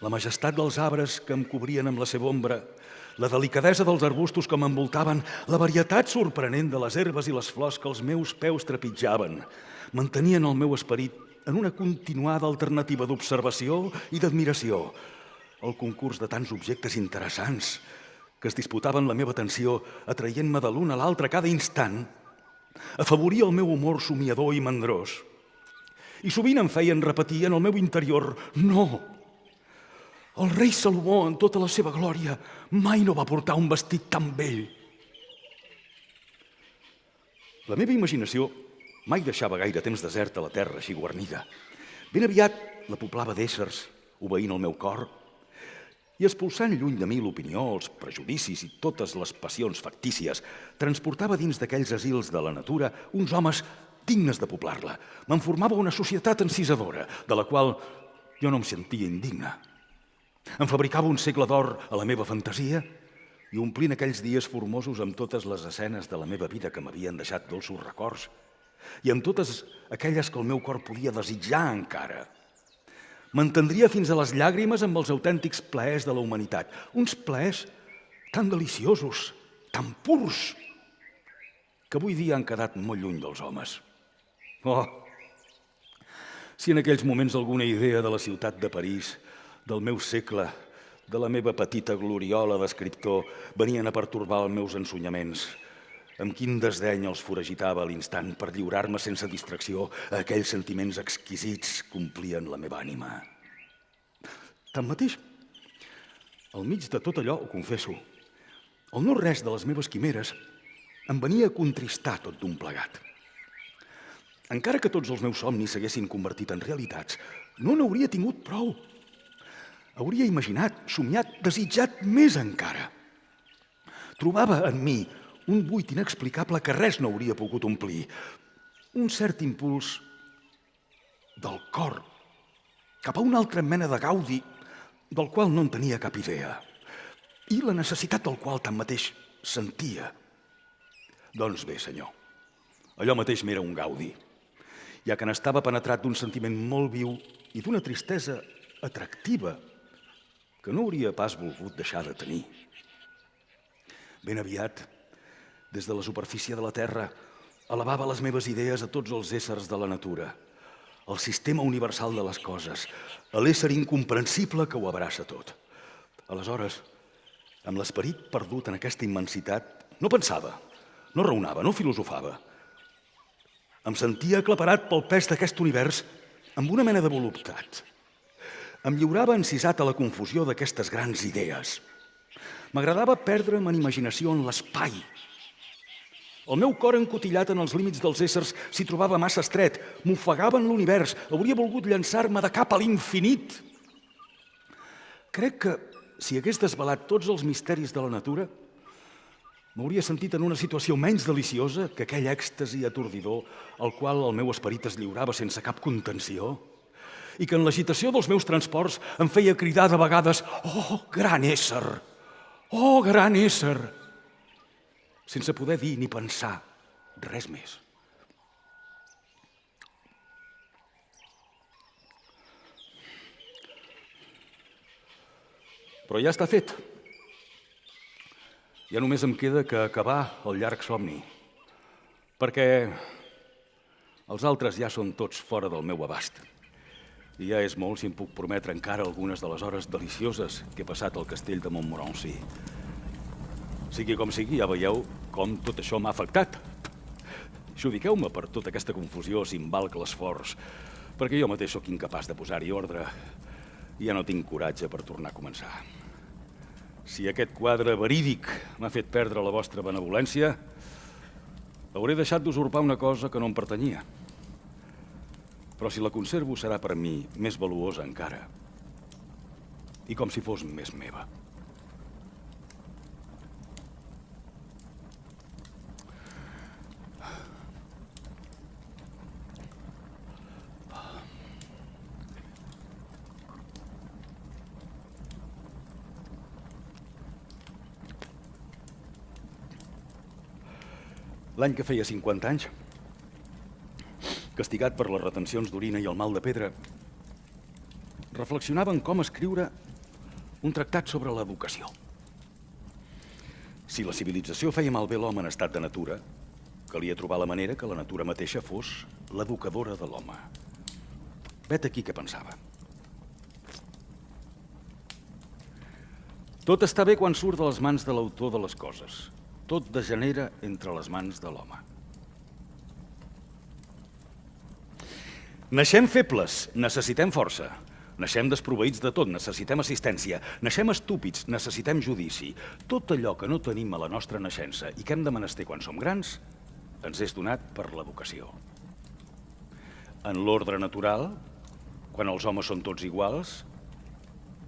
La majestat dels arbres que em cobrien amb la seva ombra, la delicadesa dels arbustos que m'envoltaven, la varietat sorprenent de les herbes i les flors que els meus peus trepitjaven, mantenien el meu esperit en una continuada alternativa d'observació i d'admiració, el concurs de tants objectes interessants que es disputaven la meva atenció, atraient-me de l'un a l'altre cada instant, afavoria el meu humor somiador i mandrós. I sovint em feien repetir en el meu interior: no, el rei Salomó, en tota la seva glòria, mai no va portar un vestit tan bell. La meva imaginació mai deixava gaire temps desert a la terra així guarnida. Ben aviat la poblava d'éssers, obeint el meu cor, i expulsant lluny de mi l'opinió, els prejudicis i totes les passions factícies, transportava dins d'aquells asils de la natura uns homes dignes de poblar-la. Me'n formava una societat encisadora, de la qual jo no em sentia indigne. Em fabricava un segle d'or a la meva fantasia i omplint aquells dies formosos amb totes les escenes de la meva vida que m'havien deixat dolços records i amb totes aquelles que el meu cor podia desitjar encara. M'entendria fins a les llàgrimes amb els autèntics plaers de la humanitat, uns plaers tan deliciosos, tan purs, que avui dia han quedat molt lluny dels homes. Oh, si en aquells moments alguna idea de la ciutat de París, del meu segle, de la meva petita gloriola d'escriptor, venien a pertorbar els meus ensonyaments, amb quin desdeny els foragitava a l'instant per lliurar-me sense distracció a aquells sentiments exquisits que omplien la meva ànima. Tanmateix, al mig de tot allò, ho confesso, el no res de les meves quimeres em venia a contristar tot d'un plegat. Encara que tots els meus somnis s'haguessin convertit en realitats, no n'hauria tingut prou. Hauria imaginat, somiat, desitjat més encara. Trobava en mi un buit inexplicable que res no hauria pogut omplir. Un cert impuls del cor cap a una altra mena de gaudi del qual no en tenia cap idea i la necessitat del qual tanmateix sentia. Doncs bé, senyor, allò mateix m'era un gaudi, ja que n'estava penetrat d'un sentiment molt viu i d'una tristesa atractiva que no hauria pas volgut deixar de tenir. Ben aviat Des de la superfície de la Terra, elevava les meves idees a tots els éssers de la natura, al sistema universal de les coses, a l'ésser incomprensible que ho abraça tot. Aleshores, amb l'esperit perdut en aquesta immensitat, no pensava, no raonava, no filosofava. Em sentia aclaparat pel pes d'aquest univers amb una mena de voluptat. Em lliurava encisat a la confusió d'aquestes grans idees. M'agradava perdre'm en imaginació en l'espai. El meu cor encotillat en els límits dels éssers s'hi trobava massa estret, m'ofegava en l'univers, hauria volgut llançar-me de cap a l'infinit. Crec que, si hagués desvelat tots els misteris de la natura, m'hauria sentit en una situació menys deliciosa que aquell èxtasi atordidor al qual el meu esperit es lliurava sense cap contenció i que en l'agitació dels meus transports em feia cridar de vegades «Oh, gran ésser! Oh, gran ésser!» sense poder dir ni pensar res més. Però ja està fet. Ja només em queda que acabar el llarg somni, perquè els altres ja són tots fora del meu abast. I ja és molt si em puc prometre encara algunes de les hores delicioses que he passat al castell de Montmorency. Sigui com sigui, ja veieu com tot això m'ha afectat. Judiqueu-me per tota aquesta confusió si em valc l'esforç, perquè jo mateix sóc incapaç de posar-hi ordre i ja no tinc coratge per tornar a començar. Si aquest quadre verídic m'ha fet perdre la vostra benevolència, hauré deixat d'usurpar una cosa que no em pertanyia. Però si la conservo serà per mi més valuosa encara i com si fos més meva. L'any que feia 50 anys, castigat per les retencions d'orina i el mal de pedra, reflexionava en com escriure un tractat sobre l'educació. Si la civilització feia malbé l'home en estat de natura, calia trobar la manera que la natura mateixa fos l'educadora de l'home. Vet aquí què pensava. Tot està bé quan surt de les mans de l'autor de les coses. Tot degenera entre les mans de l'home. Naixem febles, necessitem força. Naixem desproveïts de tot, necessitem assistència. Naixem estúpids, necessitem judici. Tot allò que no tenim a la nostra naixença i que hem de menester quan som grans, ens és donat per l'educació. En l'ordre natural, quan els homes són tots iguals,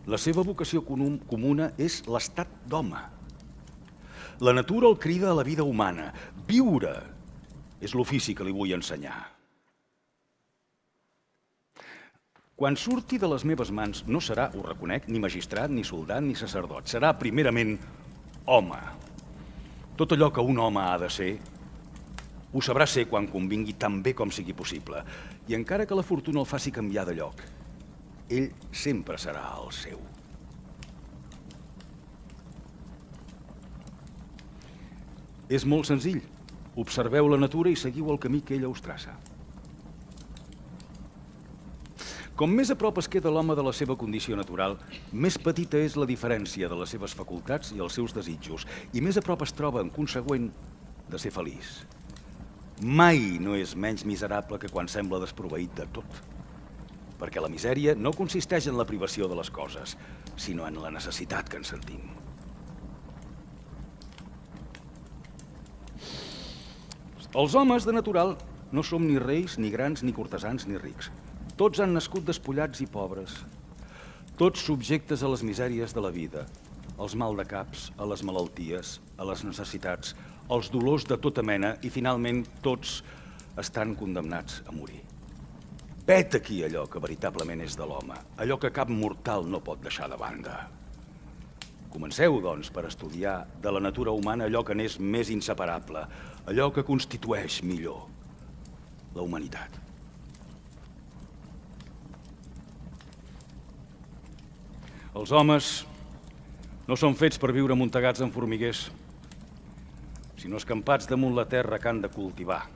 la seva vocació comuna és l'estat d'home. La natura el crida a la vida humana. Viure és l'ofici que li vull ensenyar. Quan surti de les meves mans no serà, ho reconec, ni magistrat, ni soldat, ni sacerdot. Serà, primerament, home. Tot allò que un home ha de ser, ho sabrà ser quan convingui tan bé com sigui possible. I encara que la fortuna el faci canviar de lloc, ell sempre serà el seu. És molt senzill. Observeu la natura i seguiu el camí que ella us traça. Com més a prop es queda l'home de la seva condició natural, més petita és la diferència de les seves facultats i els seus desitjos, i més a prop es troba, en consegüent, de ser feliç. Mai no és menys miserable que quan sembla desproveït de tot. Perquè la misèria no consisteix en la privació de les coses, sinó en la necessitat que en sentim. Els homes, de natural, no som ni reis, ni grans, ni cortesans, ni rics. Tots han nascut despullats i pobres. Tots subjectes a les misèries de la vida, als maldecaps, a les malalties, a les necessitats, als dolors de tota mena i, finalment, tots estan condemnats a morir. Vet aquí allò que veritablement és de l'home, allò que cap mortal no pot deixar de banda. Comenceu, doncs, per estudiar de la natura humana allò que n'és més inseparable, allò que constitueix millor la humanitat. Els homes no són fets per viure amuntegats en formiguers, sinó escampats damunt la terra que han de cultivar.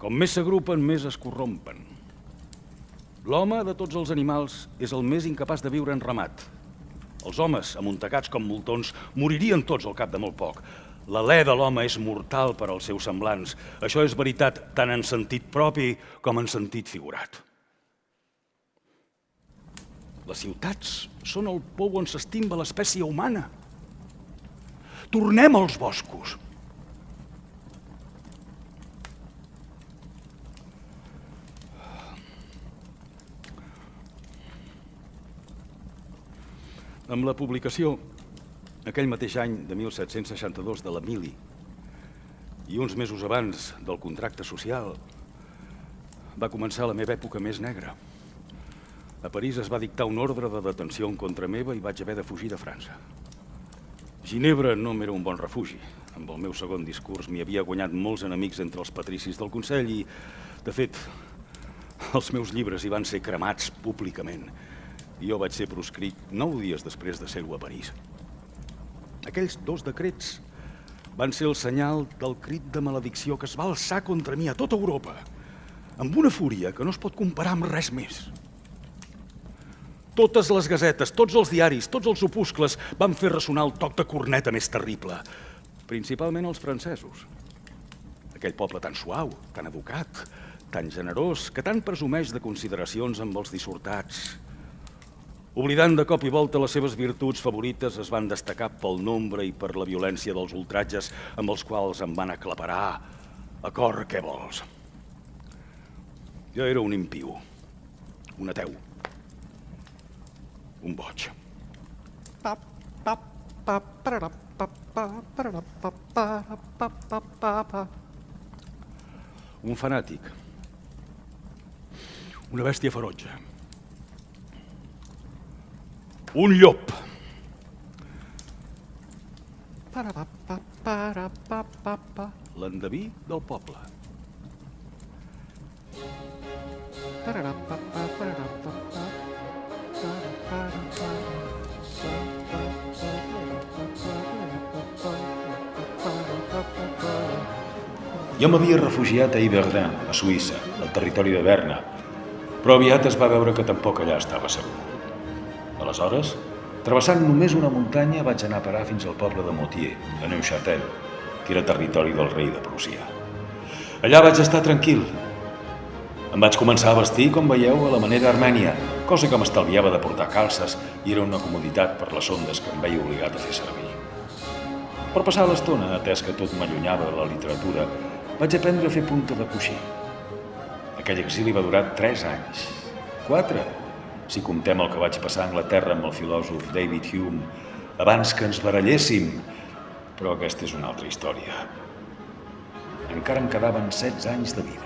Com més s'agrupen, més es corrompen. L'home de tots els animals és el més incapaç de viure en ramat. Els homes, amuntegats com moltons, moririen tots al cap de molt poc. L'alè de l'home és mortal per als seus semblants. Això és veritat tant en sentit propi com en sentit figurat. Les ciutats són el pou on s'estimba l'espècie humana. Tornem als boscos. Amb la publicació, aquell mateix any de 1762 de l'Emili i uns mesos abans del contracte social, va començar la meva època més negra. A París es va dictar un ordre de detenció en contra meva i vaig haver de fugir de França. Ginebra no m'era un bon refugi. Amb el meu segon discurs m'hi havia guanyat molts enemics entre els patricis del Consell i, de fet, els meus llibres hi van ser cremats públicament. I jo vaig ser proscrit 9 dies després de ser-ho a París. Aquells 2 decrets van ser el senyal del crit de maledicció que es va alçar contra mi a tota Europa, amb una fúria que no es pot comparar amb res més. Totes les gasetes, tots els diaris, tots els opuscles van fer ressonar el toc de corneta més terrible, principalment els francesos. Aquell poble tan suau, tan educat, tan generós, que tant presumeix de consideracions amb els dissortats. Oblidant de cop i volta les seves virtuts favorites, es van destacar pel nombre i per la violència dels ultratges amb els quals em van aclaparar. A cor, què vols? Jo era un impiu, un ateu, un boig. Un fanàtic, una bèstia ferotge. Un llop. L'endeví del poble. Jo m'havia refugiat a Yverdun, a Suïssa, al territori de Berna, però aviat es va veure que tampoc allà estava segur. Aleshores, travessant només una muntanya, vaig anar a parar fins al poble de Moutier, a Neuchâtel, que era territori del rei de Prússia. Allà vaig estar tranquil. Em vaig començar a vestir, com veieu, a la manera armènia, cosa que m'estalviava de portar calces i era una comoditat per les ondes que em veia obligat a fer servir. Per passar l'estona, atès que tot m'allunyava de la literatura, vaig aprendre a fer punta de coixí. Aquell exili va durar 3 anys. 4, si comptem el que vaig passar a Anglaterra amb el filòsof David Hume abans que ens baralléssim, però aquesta és una altra història. Encara em quedaven 16 anys de vida.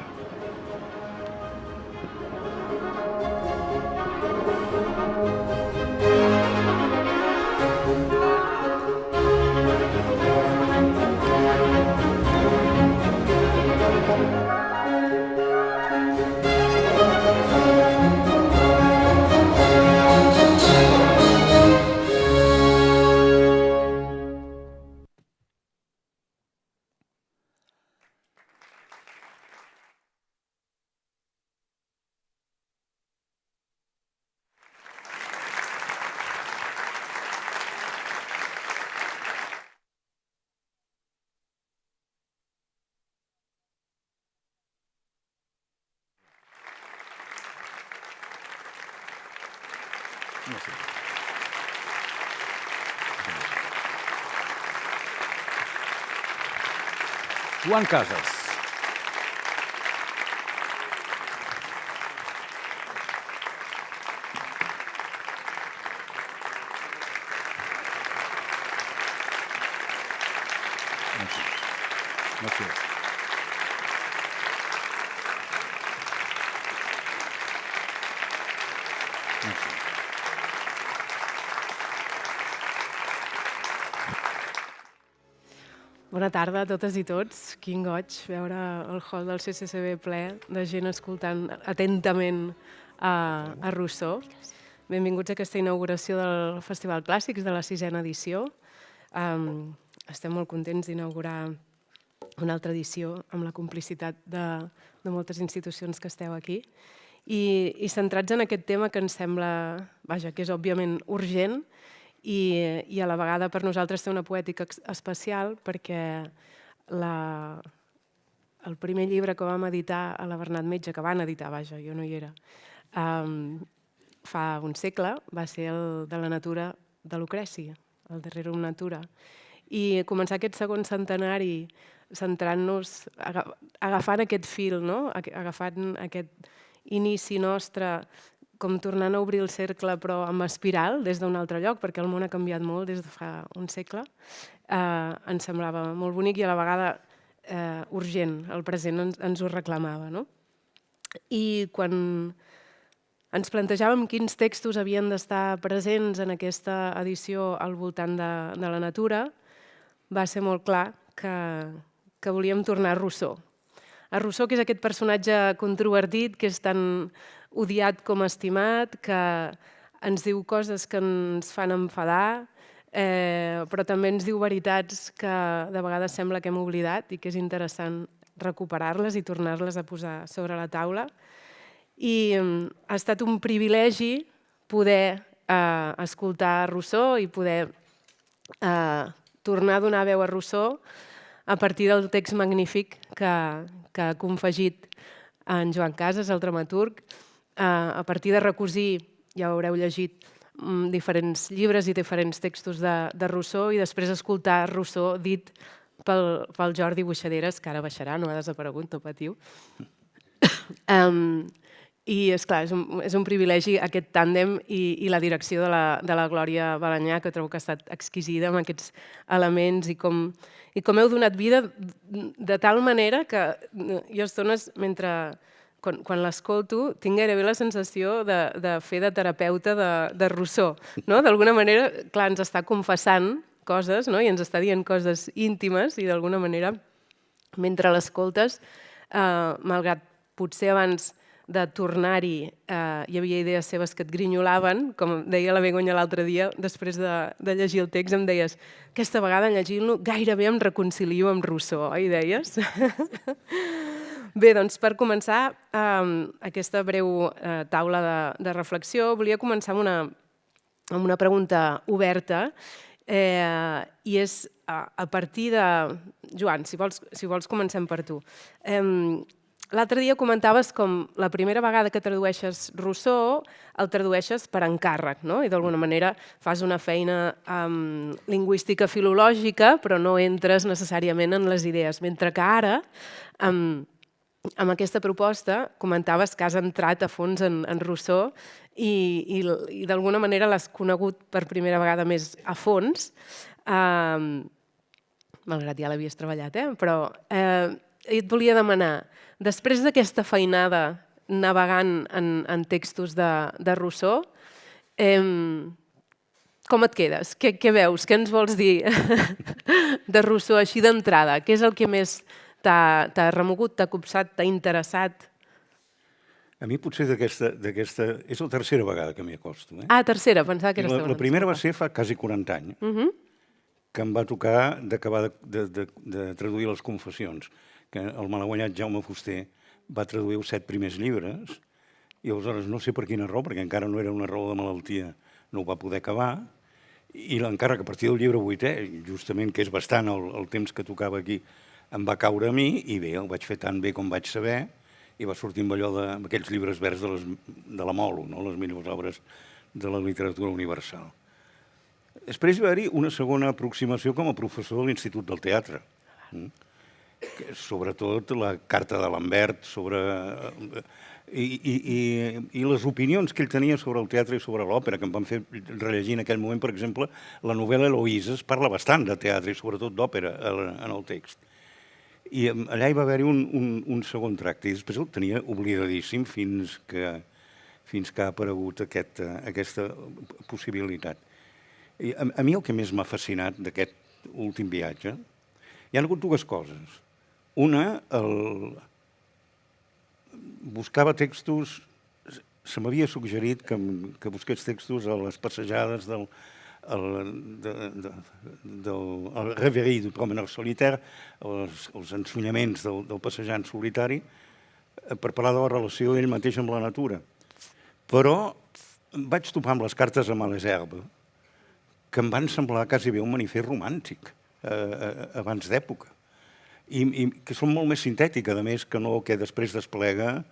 Joan Casas. Bona tarda a totes i tots. Quin goig veure el hall del CCCB ple de gent escoltant atentament a Rousseau. Benvinguts a aquesta inauguració del Festival Clàssics de la 6a edició. estem molt contents d'inaugurar una altra edició amb la complicitat de moltes institucions que esteu aquí i centrats en aquest tema que ens sembla, vaja, que és òbviament urgent i a la vegada per nosaltres té una poètica especial perquè el primer llibre que vam editar a la Bernat Metge, que van editar, vaja, jo no hi era, fa un segle, va ser el de la natura de Lucreci, el Rerum Natura. I començar aquest segon centenari centrant-nos, agafant aquest fil, no? Agafant aquest inici nostre, com tornant a obrir el cercle però amb espiral des d'un altre lloc, perquè el món ha canviat molt des de fa un segle, ens semblava molt bonic i a la vegada urgent, el present ens ho reclamava. No? I quan ens plantejàvem quins textos havien d'estar presents en aquesta edició al voltant de la natura, va ser molt clar que volíem tornar a Rousseau. A Rousseau, que és aquest personatge controvertit, que és tan odiat com estimat, que ens diu coses que ens fan enfadar, però també ens diu veritats que de vegades sembla que hem oblidat i que és interessant recuperar-les i tornar-les a posar sobre la taula. I ha estat un privilegi poder escoltar Rousseau i poder tornar a donar veu a Rousseau a partir del text magnífic que ha confegit en Joan Casas, el dramaturg, a partir de recosir, ja ho haureu llegit, diferents llibres i diferents textos de Rousseau i després escoltar Rousseau dit pel Jordi Buixaderes, que ara baixarà, no ha desaparegut, no patiu. I, esclar, és un privilegi aquest tàndem i la direcció de la Glòria Balanyà, que trobo que ha estat exquisida amb aquests elements i com heu donat vida de tal manera que jo estones, quan l'escolto, tinc gairebé la sensació de fer de terapeuta de Rousseau. D'alguna manera, clar, ens està confessant coses i ens està dient coses íntimes i d'alguna manera, mentre l'escoltes, malgrat potser abans de tornar-hi hi havia idees seves que et grinyolaven, com deia la Begoña l'altre dia, després de llegir el text em deies aquesta vegada llegint-lo gairebé em reconcilio amb Rousseau, oi, deies? Bé, doncs per començar aquesta breu taula de reflexió volia començar amb una pregunta oberta i és a partir de... Joan, si vols comencem per tu. L'altre dia comentaves com la primera vegada que tradueixes Rousseau el tradueixes per encàrrec, no? I d'alguna manera fas una feina lingüística filològica, però no entres necessàriament en les idees. Mentre que ara, amb aquesta proposta, comentaves que has entrat a fons en Rousseau i d'alguna manera l'has conegut per primera vegada més a fons, malgrat ja l'havies treballat, però et volia demanar, després d'aquesta feinada navegant en textos de Rousseau, com et quedes? Què veus? Què ens vols dir de Rousseau així d'entrada? Què és el que més t'ha remogut, t'ha copsat, t'ha interessat? A mi potser d'aquesta... És la tercera vegada que m'hi acosto. Tercera, pensava que era segona. La primera va ser fa quasi 40 anys, que em va tocar d'acabar de traduir les Confessions, que el malaguanyat Jaume Fuster va traduir els 7 primers llibres i aleshores no sé per quina raó, perquè encara no era una raó de malaltia, no ho va poder acabar i l'encàrrec a partir del llibre 8è, justament que és bastant el temps que tocava aquí, em va caure a mi i bé, el vaig fer tan bé com vaig saber i va sortir amb allò d'aquells llibres verds de la Molo, les millors obres de la literatura universal. Després va haver-hi una segona aproximació com a professor de l'Institut del Teatre, sobretot la carta de Lambert i les opinions que ell tenia sobre el teatre i sobre l'òpera, que em van fer rellegir en aquell moment, per exemple, la novel·la Eloïsa es parla bastant de teatre i sobretot d'òpera en el text. I allà hi va haver-hi un segon tracte i després el tenia oblidadíssim fins que ha aparegut aquesta possibilitat. A mi el que més m'ha fascinat d'aquest últim viatge hi ha hagut dues coses. Una, buscava textos, se m'havia suggerit que busqués textos a les passejades el Reverie du promeneur solitaire, els ensonyaments del passejant solitari, per parlar de la relació ell mateix amb la natura. Però vaig topar amb les cartes a Malesherbes, que em van semblar quasi bé un manifest romàntic, abans d'època, i que són molt més sintètiques, a més, que no el que després desplega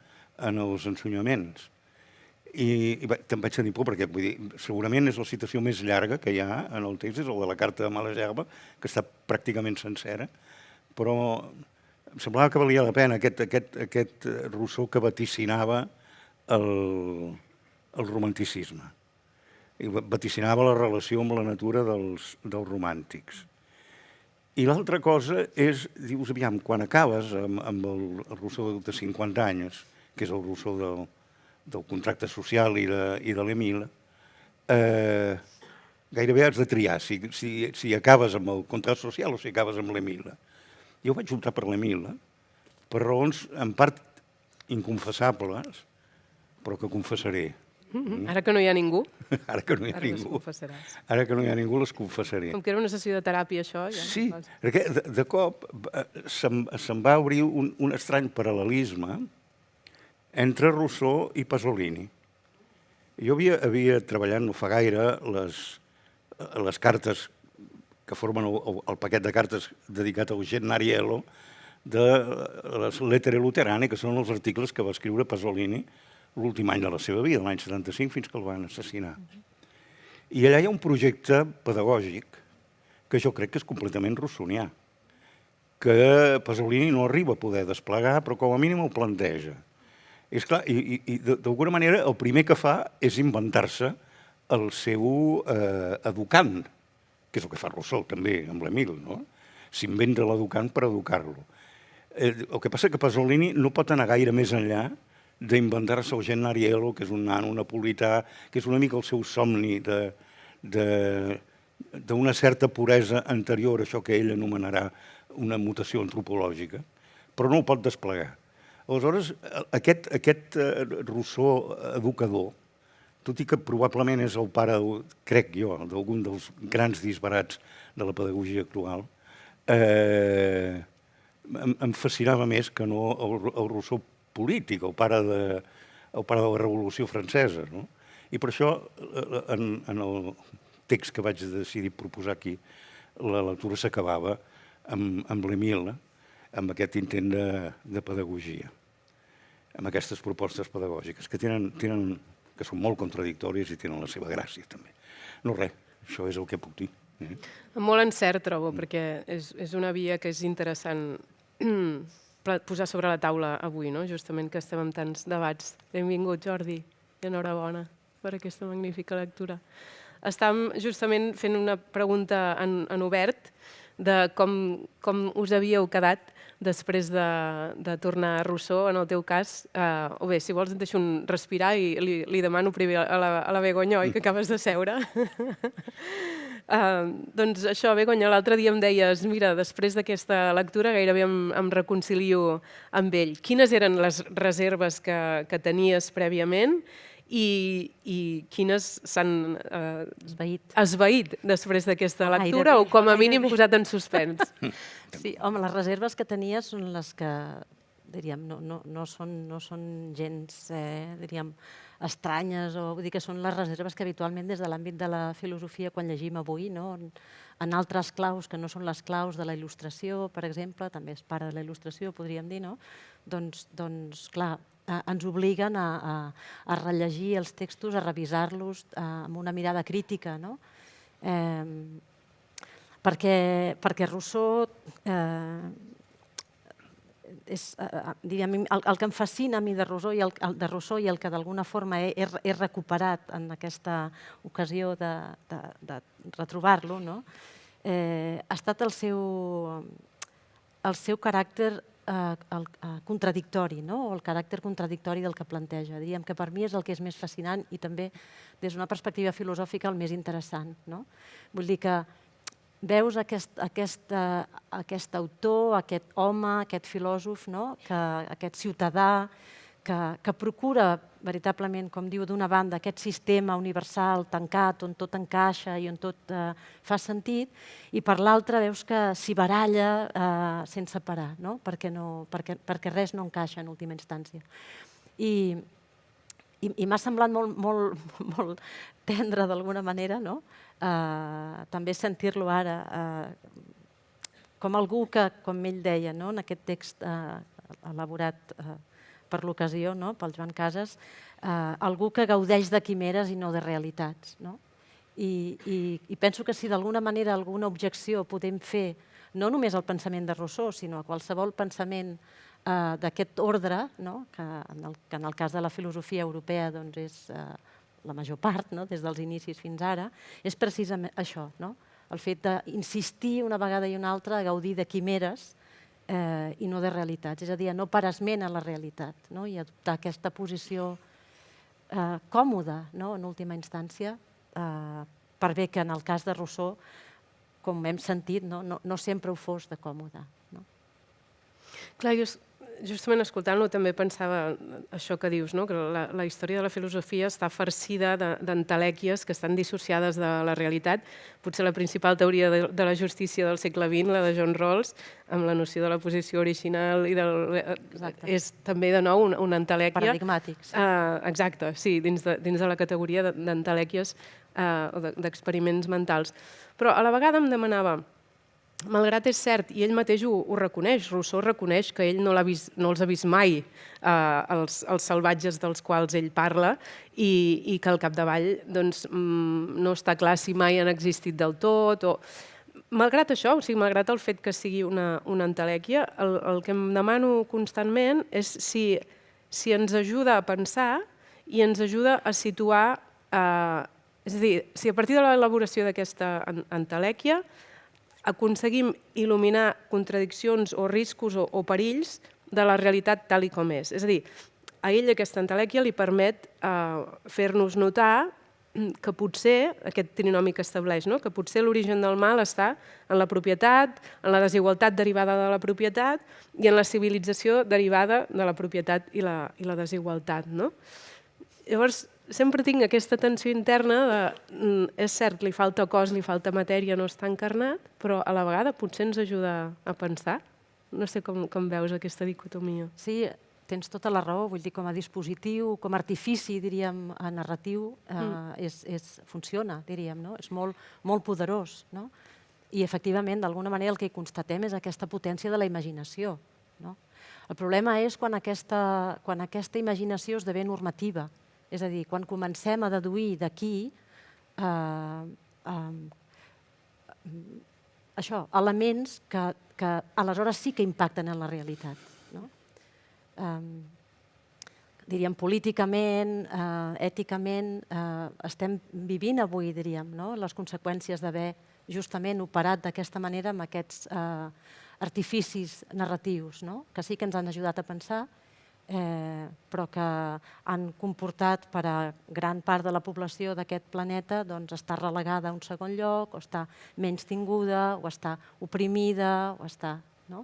en els ensonyaments. I te'n vaig a dir por, perquè segurament és la citació més llarga que hi ha en el text, és el de la carta de Malesherbes, que està pràcticament sencera, però em semblava que valia la pena aquest Rousseau que vaticinava el romanticisme. I vaticinava la relació amb la natura dels romàntics. I l'altra cosa és, dius, aviam, quan acabes amb el Rousseau de 50 anys, que és el Rousseau del contracte social i de l'Émile, gairebé has de triar si acabes amb el contracte social o si acabes amb l'Émile. Jo vaig optar per l'Émile, per raons en part inconfessables, però que confessaré. Ara que no hi ha ningú, Ara que no hi ha ara les ningú. confessaràs. Ara que no hi ha ningú, les confessaré. Com que era una sessió de teràpia, això. Ja Sí, perquè de cop se'm va obrir un estrany paral·lelisme entre Rousseau i Pasolini. Jo havia treballat no fa gaire les cartes que formen el paquet de cartes dedicat a Eugène Nariello de les Lettere Luterane, que són els articles que va escriure Pasolini l'últim any de la seva vida, l'any 75, fins que el van assassinar. I allà hi ha un projecte pedagògic que jo crec que és completament rousseauià, que Pasolini no arriba a poder desplegar, però com a mínim ho planteja. És clar, i d'alguna manera el primer que fa és inventar-se el seu educand, que és el que fa Rousseau també amb l'Émile, no? S'inventa l'educand per educar-lo. El que passa és que Pasolini no pot anar gaire més enllà d'inventar-se Eugène Nariello, que és un nano napolità, que és una mica el seu somni d'una certa puresa anterior a això que ell anomenarà una mutació antropològica, però no ho pot desplegar. Aleshores, aquest Rousseau educador, tot i que probablement és el pare, crec jo, d'algun dels grans disbarats de la pedagogia actual, em fascinava més que no el Rousseau polític, el pare de la Revolució Francesa. No? I per això, en el text que vaig decidir proposar aquí, la lectura s'acabava amb l'Émile, amb aquest intent de pedagogia, amb aquestes propostes pedagògiques, que són molt contradictòries i tenen la seva gràcia, també. No res, això és el que puc dir. Molt encert, trobo, perquè és una via que és interessant posar sobre la taula avui, no? Justament que estem amb tants debats. Benvingut, Jordi, i enhorabona per aquesta magnífica lectura. Estàvem justament fent una pregunta en obert de com us havíeu quedat després de tornar a Rousseau, en el teu cas. O bé, si vols et deixo respirar i li demano primer a la Begoña, oi, que acabes de seure. Doncs això, Begoña, l'altre dia em deies, mira, després d'aquesta lectura gairebé em reconcilio amb ell. Quines eren les reserves que tenies prèviament i quines s'han esvaït després d'aquesta lectura o com a mínim posat en suspens? Sí, home, les reserves que tenia són les que, diríem, no són gens, diríem, estranyes, o vull dir que són les reserves que habitualment des de l'àmbit de la filosofia, quan llegim avui, en altres claus que no són les claus de la il·lustració, per exemple, també és pare de la il·lustració, podríem dir, no? Doncs, clar, ens obliguen a rellegir els textos, a revisar-los amb una mirada crítica, no? Perquè Rousseau, el que em fascina a mi de Rousseau i el que d'alguna forma he recuperat en aquesta ocasió de retrobar-lo, ha estat el seu caràcter contradictori, o el caràcter contradictori del que planteja. Diríem que per mi és el que és més fascinant i també des d'una perspectiva filosòfica el més interessant. Vull dir que veus aquest autor, aquest home, aquest filòsof, aquest ciutadà que procura veritablement, com diu, d'una banda, aquest sistema universal tancat on tot encaixa i on tot fa sentit, i per l'altra veus que s'hi baralla sense parar, no? Perquè res no encaixa en última instància. I m'ha semblat molt tendre d'alguna manera, no? També sentir-lo ara com algú que, com ell deia, no? En aquest text elaborat per l'ocasió, no? Pel Joan Casas, algú que gaudeix de quimeres i no de realitats, no? I penso que si d'alguna manera alguna objecció podem fer, no només al pensament de Rousseau, sinó a qualsevol pensament d'aquest ordre, no? Que en el cas de la filosofia europea doncs és la major part, no? Des dels inicis fins ara, és precisament això, no? El fet d'insistir una vegada i una altra a gaudir de quimeres i no de realitats, és a dir, a no parar esment a la realitat, no? I adoptar aquesta posició còmoda, no? En última instància, per bé que en el cas de Rousseau, com hem sentit, no sempre ho fos de còmode. No? Clar, jo justament escoltant-lo també pensava això que dius, no? Que la història de la filosofia està farcida d'entelèquies que estan dissociades de la realitat. Potser la principal teoria de la justícia del segle XX, la de John Rawls, amb la noció de la posició original i és també de nou una entelèquia. Paradigmàtics. Exacte, sí, dins de la categoria d'entelèquies o d'experiments mentals. Però a la vegada em demanava, malgrat és cert, i ell mateix ho reconeix, Rousseau reconeix que ell no els ha vist mai, els salvatges dels quals ell parla, i que al capdavall no està clar si mai han existit del tot. Malgrat això, o sigui, malgrat el fet que sigui una entelèquia, el que em demano constantment és si ens ajuda a pensar i ens ajuda a situar, és a dir, si a partir de l'elaboració d'aquesta entelèquia aconseguim il·luminar contradiccions o riscos o perills de la realitat tal com és. És a dir, a ell aquesta entelèquia li permet fer-nos notar que potser, aquest trinomi que estableix, no? Que potser l'origen del mal està en la propietat, en la desigualtat derivada de la propietat i en la civilització derivada de la propietat i la desigualtat. No? Llavors, sempre tinc aquesta tensió interna de, és cert, li falta cos, li falta matèria, no està encarnat, però a la vegada potser ens ajuda a pensar. No sé com veus aquesta dicotomia. Sí, tens tota la raó, vull dir, com a dispositiu, com a artifici, diríem, narratiu, funciona, diríem, no? És molt poderós, no? I, efectivament, d'alguna manera el que hi constatem és aquesta potència de la imaginació, no? El problema és quan aquesta imaginació esdevé normativa. És a dir, quan comencem a deduir d'aquí elements que aleshores sí que impacten en la realitat. No? Diríem, políticament, èticament, estem vivint avui, diríem, no? Les conseqüències d'haver justament operat d'aquesta manera amb aquests artificis narratius, no? Que sí que ens han ajudat a pensar, però que han comportat per a gran part de la població d'aquest planeta estar relegada a un segon lloc, o estar menys tinguda, o estar oprimida, o estar... No?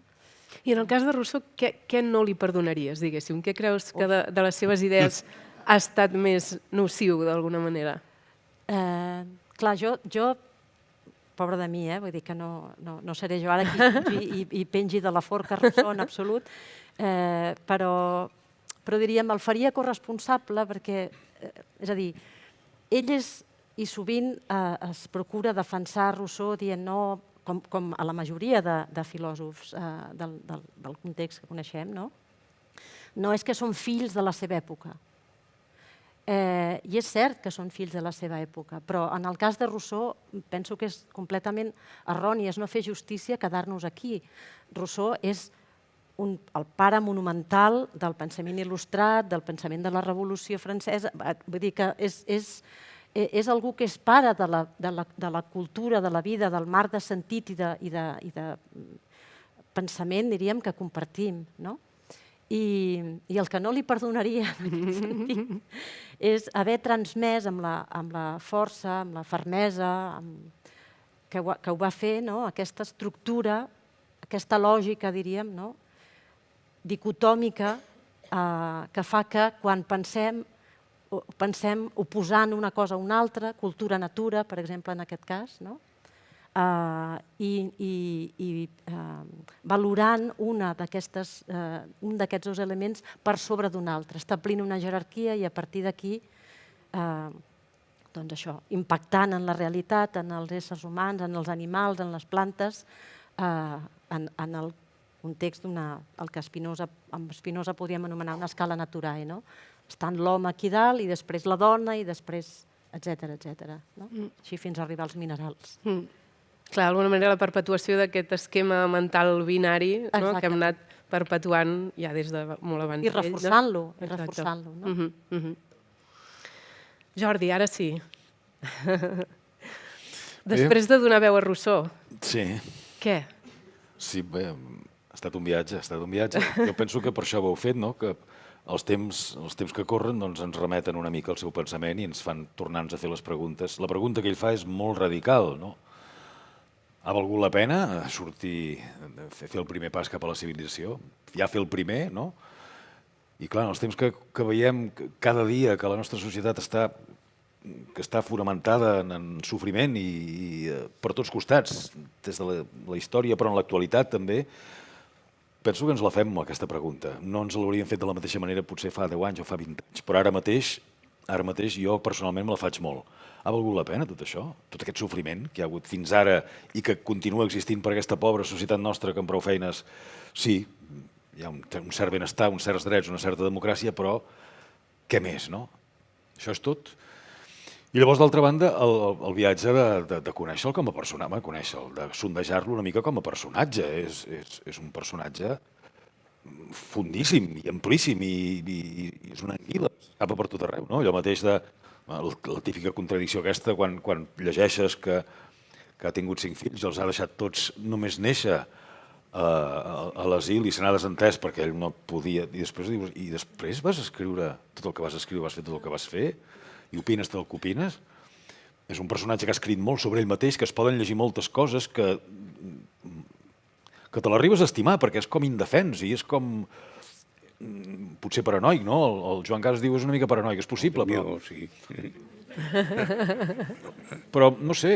I en el cas de Rousseau, què no li perdonaries, diguéssim? Què creus que de les seves idees ha estat més nociu, d'alguna manera? Clar, jo pobre de mi, vull dir que no seré jo ara qui pengi de la forca Rousseau en absolut, però diríem, el faria corresponsable perquè, és a dir, ell i sovint es procura defensar Rousseau dient no, com a la majoria de filòsofs del context que coneixem, no és que són fills de la seva època. I és cert que són fills de la seva època, però en el cas de Rousseau penso que és completament erroni, és no fer justícia quedar-nos aquí. Rousseau és el pare monumental del pensament il·lustrat, del pensament de la Revolució Francesa, vull dir que és algú que és pare de la cultura, de la vida, del marc de sentit i de pensament, diríem, que compartim, no? I el que no li perdonaria és haver transmès amb la força, amb la fermesa que ho va fer, aquesta estructura, aquesta lògica, diríem, dicotòmica que fa que quan pensem oposant una cosa a una altra, cultura-natura, per exemple, en aquest cas, no? I valorant un d'aquests dos elements per sobre d'un altre, establint una jerarquia i a partir d'aquí doncs això, impactant en la realitat, en els éssers humans, en els animals, en les plantes, en el context el que amb Spinoza podríem anomenar una escala naturae, no? Estant l'home aquí dalt i després la dona i després, etcètera. Així fins a arribar als minerals. Clar, d'alguna manera la perpetuació d'aquest esquema mental binari que hem anat perpetuant ja des de molt abans. I reforçant-lo. Jordi, ara sí. Després de donar veu a Rousseau. Sí. Què? Sí, bé, ha estat un viatge. Jo penso que per això ho heu fet, no? Que els temps que corren doncs, ens remeten una mica al seu pensament i ens fan tornar-nos a fer les preguntes. La pregunta que ell fa és molt radical, no? Ha valgut la pena sortir, fer el primer pas cap a la civilització? Ja fer el primer, no? I clar, en els temps que veiem cada dia que la nostra societat està fonamentada en sofriment i per tots costats, des de la història, però en l'actualitat també, penso que ens la fem, aquesta pregunta. No ens l'hauríem fet de la mateixa manera potser fa 10 anys o fa 20 anys, però ara mateix jo personalment me la faig molt. Ha valgut la pena tot això? Tot aquest sofriment que hi ha hagut fins ara i que continua existint per aquesta pobra societat nostra que amb prou feines, sí, hi ha un cert benestar, uns certs drets, una certa democràcia, però què més, no? Això és tot. I llavors, d'altra banda, el viatge de conèixer-lo com a persona, conèixer-lo, de sondejar-lo una mica com a personatge. És un personatge fondíssim i amplíssim i és una anguila, escapa per tot arreu, no? Allò mateix de la típica contradicció aquesta quan llegeixes que ha tingut 5 fills i els ha deixat tots només néixer a l'asil i se n'ha desentès perquè ell no podia. I després vas escriure tot el que vas escriure, vas fer tot el que vas fer i opines tot el que opines. És un personatge que ha escrit molt sobre ell mateix, que es poden llegir moltes coses que te l'arribes a estimar perquè és com indefens i és com potser paranoic, no? El Joan Casas diu és una mica paranoic, és possible, però... Sí. Però, no sé,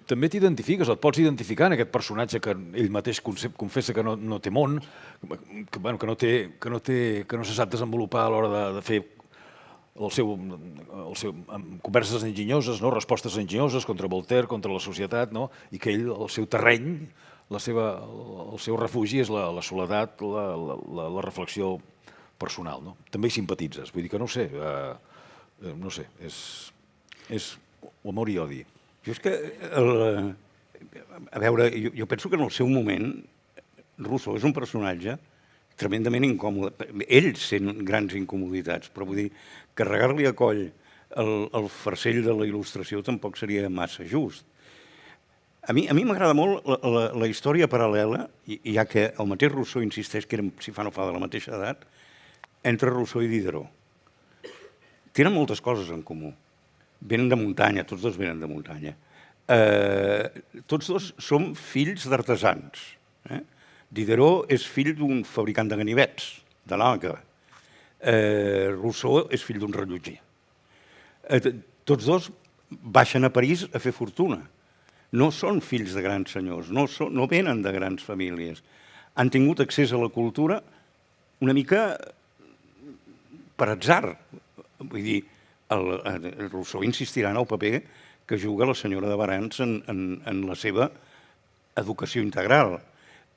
també t'identifiques, et pots identificar en aquest personatge que ell mateix confessa que no té món, que no se sap desenvolupar a l'hora de fer converses enginyoses, respostes enginyoses contra Voltaire, contra la societat, i que ell, el seu terreny, el seu refugi és la soledat, la reflexió personal. També hi simpatitzes, vull dir que no ho sé, és amor i odi. Jo és que, a veure, jo penso que en el seu moment Rousseau és un personatge tremendament incòmode. Ell sent grans incomoditats, però vull dir, carregar-li a coll el farcell de la il·lustració tampoc seria massa just. A mi m'agrada molt la història paral·lela, ja que el mateix Rousseau insisteix que eren, si fa no fa, de la mateixa edat, entre Rousseau i Diderot. Tenen moltes coses en comú. Venen de muntanya, tots dos venen de muntanya. Tots dos som fills d'artesans. Diderot és fill d'un fabricant de ganivets, de l'Àncara. Rousseau és fill d'un rellotger. Tots dos baixen a París a fer fortuna. No són fills de grans senyors, no venen de grans famílies. Han tingut accés a la cultura una mica per atzar. Vull dir, el Rousseau insistirà en el paper que juga la senyora de Varens en la seva educació integral.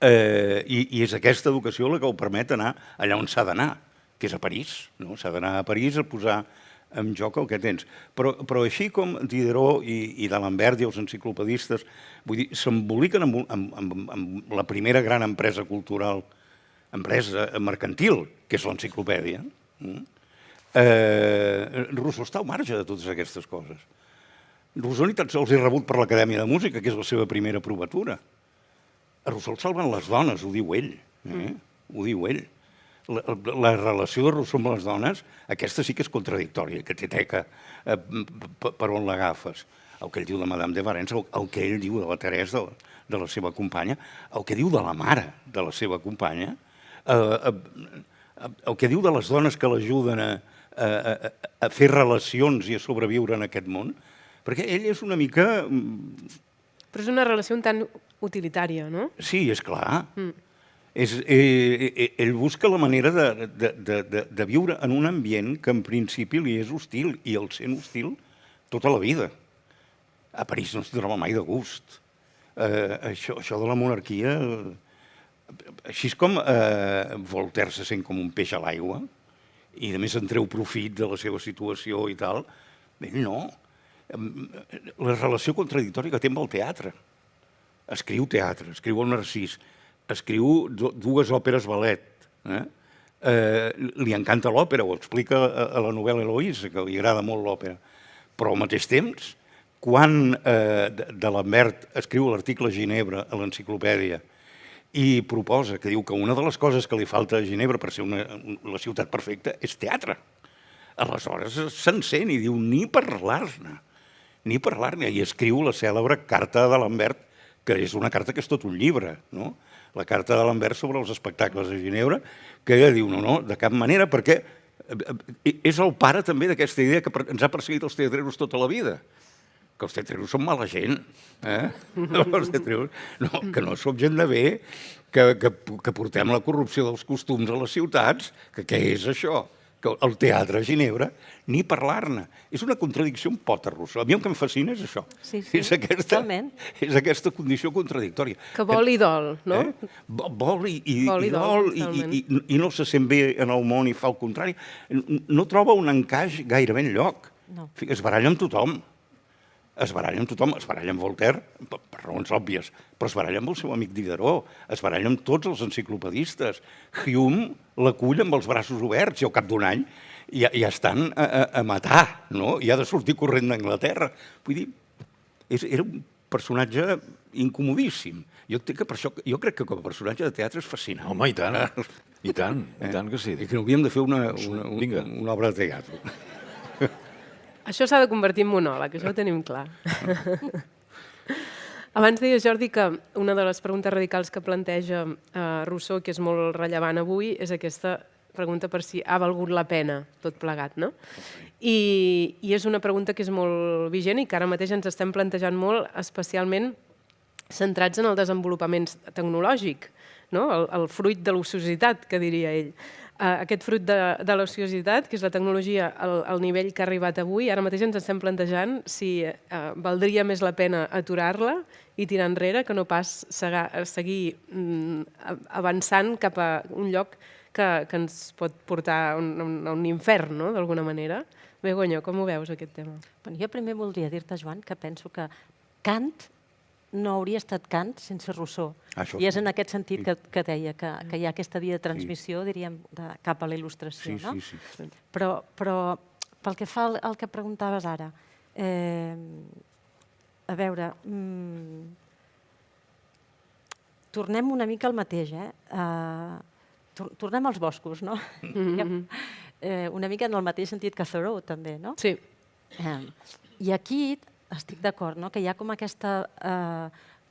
I és aquesta educació la que ho permet anar allà on s'ha d'anar, que és a París. S'ha d'anar a París a posar en joc el que tens. Però així com Diderot i d'Alembert i els enciclopedistes s'emboliquen amb la primera gran empresa cultural, empresa mercantil, que és l'enciclopèdia, Rousseau està al marge de totes aquestes coses. Rousseau ni tan sols és rebut per l'Acadèmia de Música, que és la seva primera provatura. A Rousseau el salven les dones, ho diu ell. Ho diu ell. La relació de Rousseau amb les dones, aquesta sí que és contradictòria, que té teca per on l'agafes. El que ell diu de Madame de Varens, el que ell diu de la Teresa, de la seva companya, el que diu de la mare de la seva companya, el que diu de les dones que l'ajuden a fer relacions i a sobreviure en aquest món, perquè ell és una mica... Però és una relació un tant utilitària, no? Sí, és clar. Ell busca la manera de viure en un ambient que en principi li és hostil, i el sent hostil tota la vida. A París no s'hi troba mai de gust. Això de la monarquia... Així és com Voltaire se sent com un peix a l'aigua i a més en treu profit de la seva situació i tal. Ell no. La relació contradictòria que té amb el teatre. Escriu teatre, escriu el Narcís, escriu dues òperes ballet. Li encanta l'òpera, ho explica a la novel·la Eloïsa, que li agrada molt l'òpera. Però al mateix temps, quan de Lambert escriu l'article Ginebra a l'enciclopèdia i proposa, que diu que una de les coses que li falta a Ginebra per ser la ciutat perfecta és teatre. Aleshores s'encén i diu ni parlar-ne, i escriu la cèlebre carta de Lambert, que és una carta que és tot un llibre, no? La carta de Lambert sobre els espectacles de Ginebra, que diu no, de cap manera, perquè és el pare també d'aquesta idea que ens ha perseguit els teatreros tota la vida, que els teatreros són mala gent, que no som gent de bé, que portem la corrupció dels costums a les ciutats, que què és això? Que el teatre a Ginebra, ni parlar-ne. És una contradicció en pota, Rousseau. A mi el que em fascina és això. Sí, és aquesta condició contradictòria. Que vol i dol, no? Vol i dol, i no se sent bé en el món i fa el contrari. No troba un encaix gairebé enlloc. Es baralla amb tothom. Es baralla amb Voltaire, per raons òbvies, però es baralla amb el seu amic Diderot, es baralla amb tots els enciclopedistes. Hume l'acull amb els braços oberts i al cap d'un any ja estan a matar, no? I ha de sortir corrent d'Anglaterra. Vull dir, era un personatge incomodíssim. Jo crec que com a personatge de teatre és fascinant. Home, i tant. I tant que sí. I que hauríem de fer una obra de teatre. Això s'ha de convertir en monòleg, això ho tenim clar. Abans deia, Jordi, que una de les preguntes radicals que planteja Rousseau, que és molt rellevant avui, és aquesta pregunta per si ha valgut la pena tot plegat, no? I és una pregunta que és molt vigent i que ara mateix ens estem plantejant molt, especialment centrats en el desenvolupament tecnològic, no? El fruit de l'ociositat, que diria ell. Aquest fruit de l'ociositat, que és la tecnologia al nivell que ha arribat avui, ara mateix ens estem plantejant si valdria més la pena aturar-la i tirar enrere que no pas seguir avançant cap a un lloc que ens pot portar a un infern, no?, d'alguna manera. Begoña, com ho veus, aquest tema? Jo primer voldria dir-te, Joan, que penso que Kant no hauria estat Kant sense Rousseau. I és en aquest sentit que deia que hi ha aquesta via de transmissió, diríem, cap a la il·lustració. Però pel que fa al que preguntaves ara, a veure, tornem una mica al mateix, tornem als boscos, no? Una mica en el mateix sentit que Thoreau, també, no? Sí. I aquí estic d'acord, que hi ha com aquesta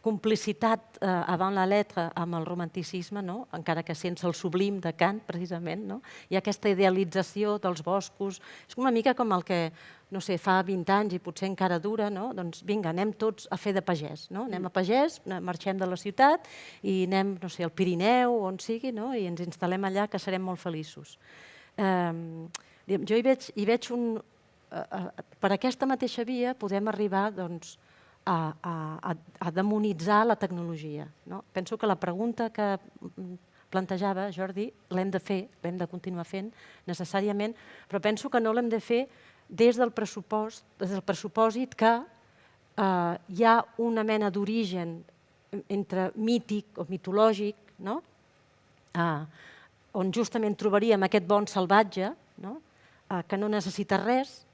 complicitat avant la letra amb el romanticisme, encara que sense el sublim de Kant, precisament. Hi ha aquesta idealització dels boscos. És una mica com el que, no sé, fa 20 anys i potser encara dura, doncs vinga, anem tots a fer de pagès. Anem a pagès, marxem de la ciutat i anem, no sé, al Pirineu, on sigui, i ens instal·lem allà, que serem molt feliços. Jo hi veig un... Per aquesta mateixa via podem arribar a demonitzar la tecnologia. Penso que la pregunta que plantejava Jordi l'hem de fer, l'hem de continuar fent necessàriament, però penso que no l'hem de fer des del pressupòsit que hi ha una mena d'origen entre mític o mitològic, on justament trobaríem aquest bon salvatge, que no necessita res,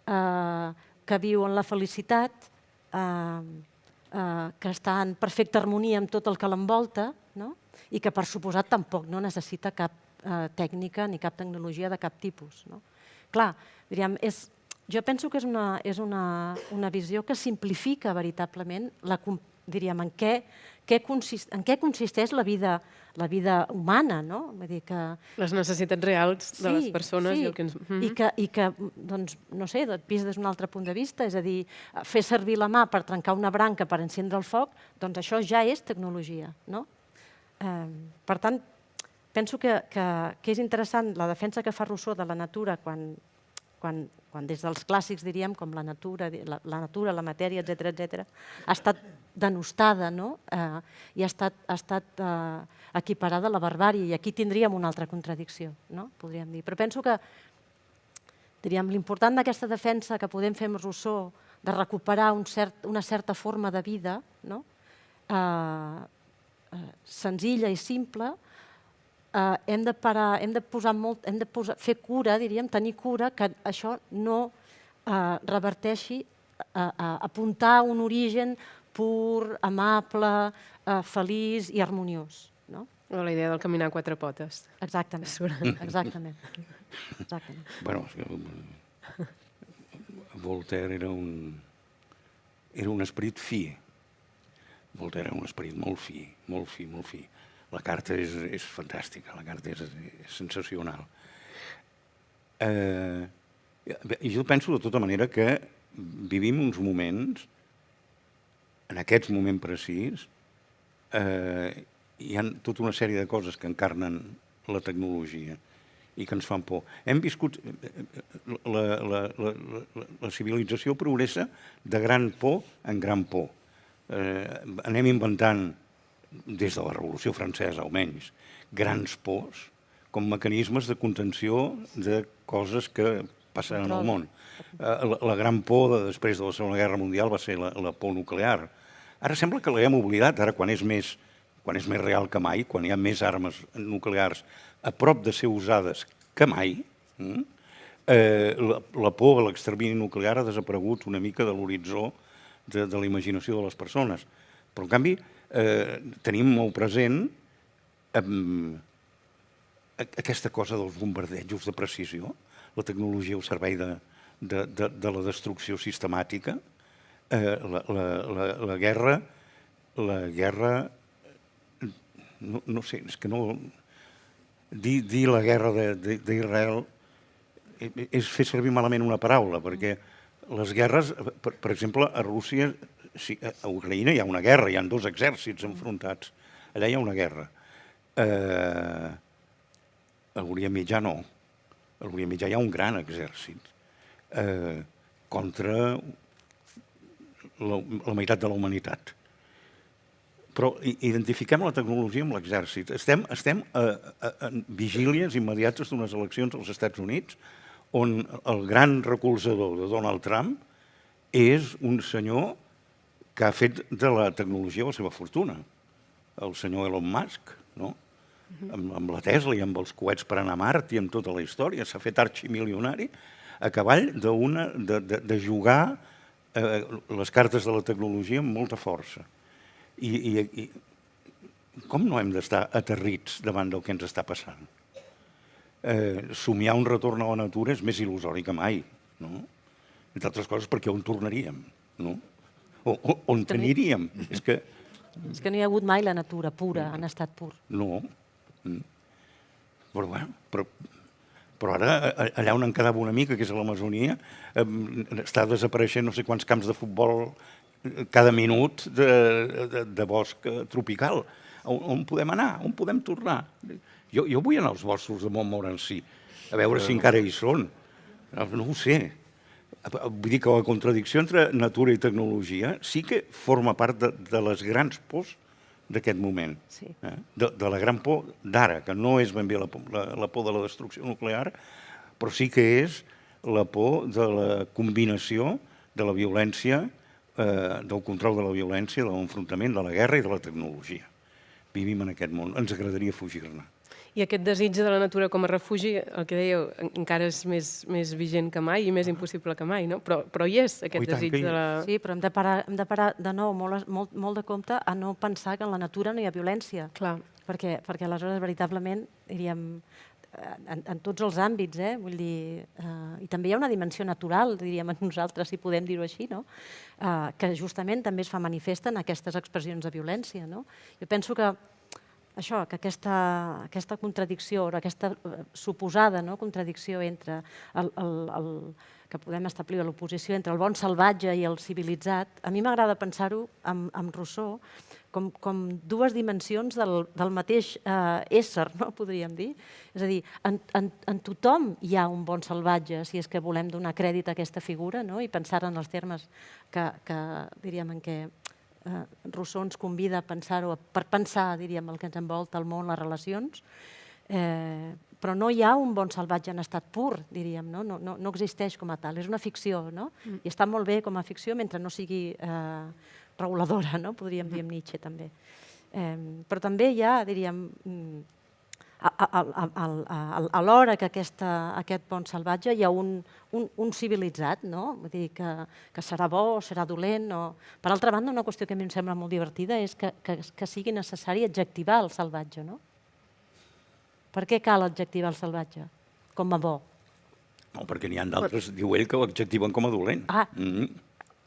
que viu en la felicitat, que està en perfecta harmonia amb tot el que l'envolta i que, per suposat, tampoc no necessita cap tècnica ni cap tecnologia de cap tipus. Clar, diríem, jo penso que és una visió que simplifica veritablement diríem, en què consisteix la vida humana, no? Vull dir que... Les necessitats reals de les persones i el que ens... I que, doncs, no sé, vist des d'un altre punt de vista, és a dir, fer servir la mà per trencar una branca per encendre el foc, doncs això ja és tecnologia, no? Per tant, penso que és interessant la defensa que fa Rousseau de la natura quan des dels clàssics, diríem, com la natura, la matèria, etc., ha estat denostada, no? I ha estat equiparada a la barbàrie. I aquí tindríem una altra contradicció, no? Podríem dir. Però penso que, diríem, l'important d'aquesta defensa que podem fer amb Rousseau de recuperar una certa forma de vida, no? Senzilla i simple, hem de fer cura, diríem, tenir cura que això no reverteixi a apuntar a un origen pur, amable, feliç i harmoniós. La idea del caminar a quatre potes. Exactament. Bueno, Voltaire era un esperit fi. Voltaire era un esperit molt fi, molt fi, molt fi. La carta és fantàstica, la carta és sensacional. Jo penso de tota manera que vivim uns moments, en aquest moment precís, hi ha tota una sèrie de coses que encarnen la tecnologia i que ens fan por. Hem viscut... La civilització progressa de gran por en gran por. Anem inventant, des de la Revolució Francesa almenys, grans pors com mecanismes de contenció de coses que passaran al món. La gran por després de la Segona Guerra Mundial va ser la por nuclear. Ara sembla que l'hem oblidat, ara quan és més real que mai, quan hi ha més armes nuclears a prop de ser usades que mai, la por a l'extermini nuclear ha desaparegut una mica de l'horitzó de la imaginació de les persones. Però, en canvi, tenim molt present aquesta cosa dels bombardejos de precisió, la tecnologia al servei de la destrucció sistemàtica, la guerra, no sé, és que no... Dir la guerra d'Israel és fer servir malament una paraula, perquè les guerres, per exemple, a Rússia, a Ucraïna hi ha una guerra, hi ha dos exèrcits enfrontats. Allà hi ha una guerra. A l'Orient Mitjà no. A l'Orient Mitjà hi ha un gran exèrcit contra la meitat de la humanitat. Però identifiquem la tecnologia amb l'exèrcit. Estem en vigílies immediates d'unes eleccions als Estats Units on el gran recolzador de Donald Trump és un senyor que ha fet de la tecnologia la seva fortuna. El senyor Elon Musk, no? Amb la Tesla i amb els coets per anar a Mart i amb tota la història. S'ha fet arximilionari a cavall de jugar les cartes de la tecnologia amb molta força. I com no hem d'estar aterrits davant del que ens està passant? Somiar un retorn a la natura és més il·lusori que mai, no? Entre altres coses perquè on tornaríem, no? On aniríem? És que no hi ha hagut mai la natura pura, en estat pur. No. Però bueno, però ara allà on en quedava una mica, que és a l'Amazonia, està desapareixent no sé quants camps de futbol cada minut de bosc tropical. On podem anar? On podem tornar? Jo vull anar als boscos de Montmorency, a veure si encara hi són. No ho sé. Vull dir que la contradicció entre natura i tecnologia sí que forma part de les grans pors d'aquest moment. De la gran por d'ara, que no és ben bé la por de la destrucció nuclear, però sí que és la por de la combinació de la violència, del control de la violència, de l'enfrontament, de la guerra i de la tecnologia. Vivim en aquest món, ens agradaria fugir-ne. I aquest desig de la natura com a refugi, el que dèieu, encara és més vigent que mai i més impossible que mai, no? Però hi és aquest desig de la... Sí, però hem de parar de nou molt de compte a no pensar que en la natura no hi ha violència. Clar. Perquè aleshores, veritablement, diríem, en tots els àmbits, vull dir, i també hi ha una dimensió natural, diríem nosaltres, si podem dir-ho així, no? Que justament també es fa manifesta en aquestes expressions de violència. No? Jo penso que això, que aquesta contradicció, o aquesta suposada contradicció entre que podem establir a l'oposició entre el bon salvatge i el civilitzat, a mi m'agrada pensar-ho amb Rousseau com dues dimensions del mateix ésser, no? Podríem dir. És a dir, en tothom hi ha un bon salvatge, si és que volem donar crèdit a aquesta figura, no? I pensar en els termes que diríem, en què Rousseau ens convida a pensar-ho, per pensar, diríem, el que ens envolta, el món, les relacions, però no hi ha un bon salvatge en estat pur, diríem, no existeix com a tal, és una ficció, no? I està molt bé com a ficció mentre no sigui reguladora, no? Podríem dir amb Nietzsche, també. Però també hi ha, diríem, alhora que aquest bon salvatge hi ha un civilitzat, no? Vull dir que serà bo, serà dolent. Per altra banda, una qüestió que a mi em sembla molt divertida és que sigui necessari adjectivar el salvatge, no? Per què cal adjectivar el salvatge com a bo? No, perquè n'hi ha d'altres, diu ell, que l'adjectiven com a dolent.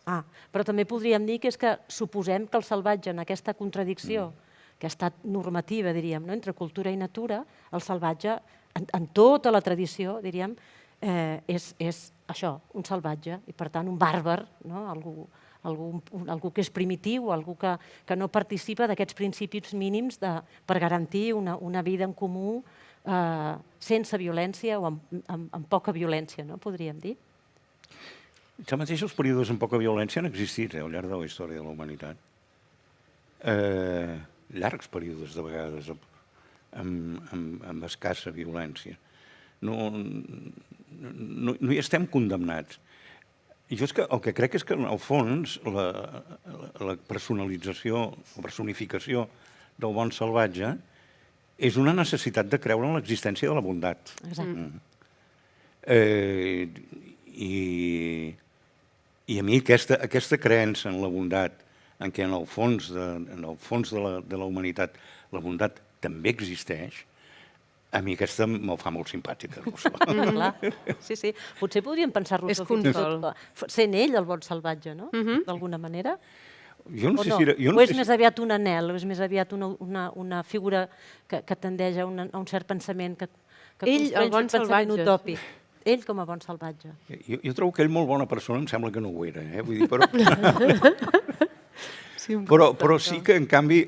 Però també podríem dir que és que suposem que el salvatge, en aquesta contradicció que ha estat normativa, diríem, entre cultura i natura, el salvatge, en tota la tradició, diríem, és això, un salvatge, i per tant un bàrbar, algú que és primitiu, algú que no participa d'aquests principis mínims per garantir una vida en comú sense violència o amb poca violència, podríem dir. Els mateixos períodes amb poca violència han existit al llarg de la història de la humanitat. Llargs períodes, de vegades, amb escassa violència. No hi estem condemnats. I jo el que crec és que, en el fons, la personalització o personificació del bon salvatge és una necessitat de creure en l'existència de la bondat. Exacte. I a mi aquesta creença en la bondat, en què en el fons de la humanitat la bondat també existeix, a mi aquesta me'l fa molt simpàtica, Rousseau. Clar, sí. Potser podríem pensar Rousseau fins i tot sent ell el bon salvatge, no? D'alguna manera. O és més aviat un anhel, o és més aviat una figura que tendeix a un cert pensament que ell, el bon salvatge. Utòpic. Ell com a bon salvatge. Jo trobo que ell molt bona persona, em sembla que no ho era, vull dir, però sí que, en canvi,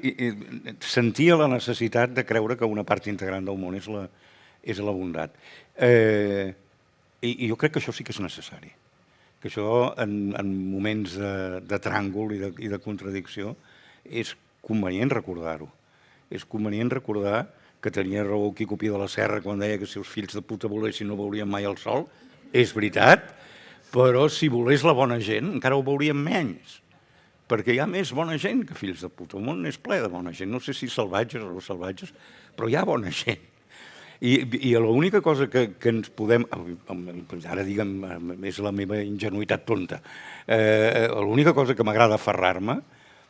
sentia la necessitat de creure que una part integrant del món és la bondat. I jo crec que això sí que és necessari. Que això, en moments de tràngol i de contradicció, és convenient recordar-ho. És convenient recordar que tenia raó Quico Pi de la Serra quan deia que si els fills de puta volessin no veurien mai el sol. És veritat, però si volés la bona gent encara ho veuríem menys. Perquè hi ha més bona gent que fills de puta. El món és ple de bona gent. No sé si salvatges o no salvatges, però hi ha bona gent. I l'única cosa que ens podem... Ara, diguem, és la meva ingenuïtat tonta. L'única cosa que m'agrada aferrar-me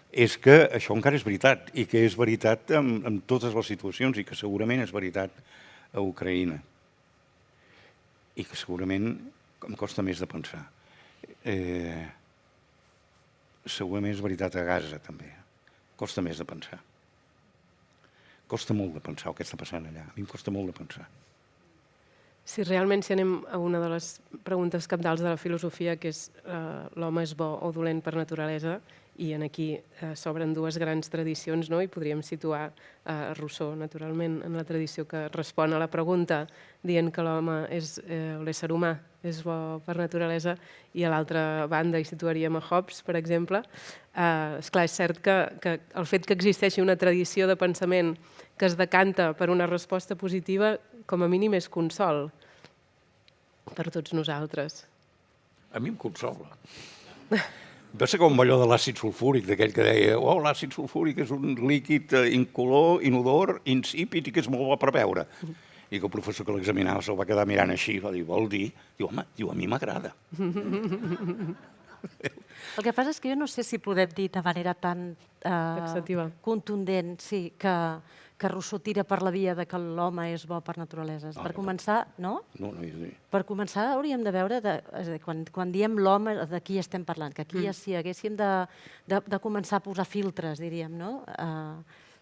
és que això encara és veritat, i que és veritat en totes les situacions, i que segurament és veritat a Ucraïna. I que segurament em costa més de pensar. Segurament és veritat a Gaza, també. Costa més de pensar. Costa molt de pensar el que està passant allà. A mi em costa molt de pensar. Si realment si anem a una de les preguntes cabdals de la filosofia, que és l'home és bo o dolent per naturalesa, i aquí s'obren dues grans tradicions, no? I podríem situar Rousseau, naturalment, en la tradició que respon a la pregunta, dient que l'home l'ésser humà és bo per naturalesa, i a l'altra banda hi situaríem a Hobbes, per exemple. Esclar, és cert que el fet que existeixi una tradició de pensament que es decanta per una resposta positiva, com a mínim és consol per tots nosaltres. A mi em consola. Va ser com allò de l'àcid sulfúric, d'aquell que deia l'àcid sulfúric és un líquid incolor, inodor, insípid i que és molt bo per beure. I que el professor que l'examinava se'l va quedar mirant així, va dir, vol dir? Diu, home, a mi m'agrada. El que passa és que jo no sé si podem dir de manera tan contundent, sí, que que Rousseau tira per la via de que l'home és bo per naturalesa. Per començar, no? No, no, no. Per començar, hauríem de veure, és a dir, quan diem l'home, de qui estem parlant, que aquí ja si haguéssim de començar a posar filtres, diríem, no?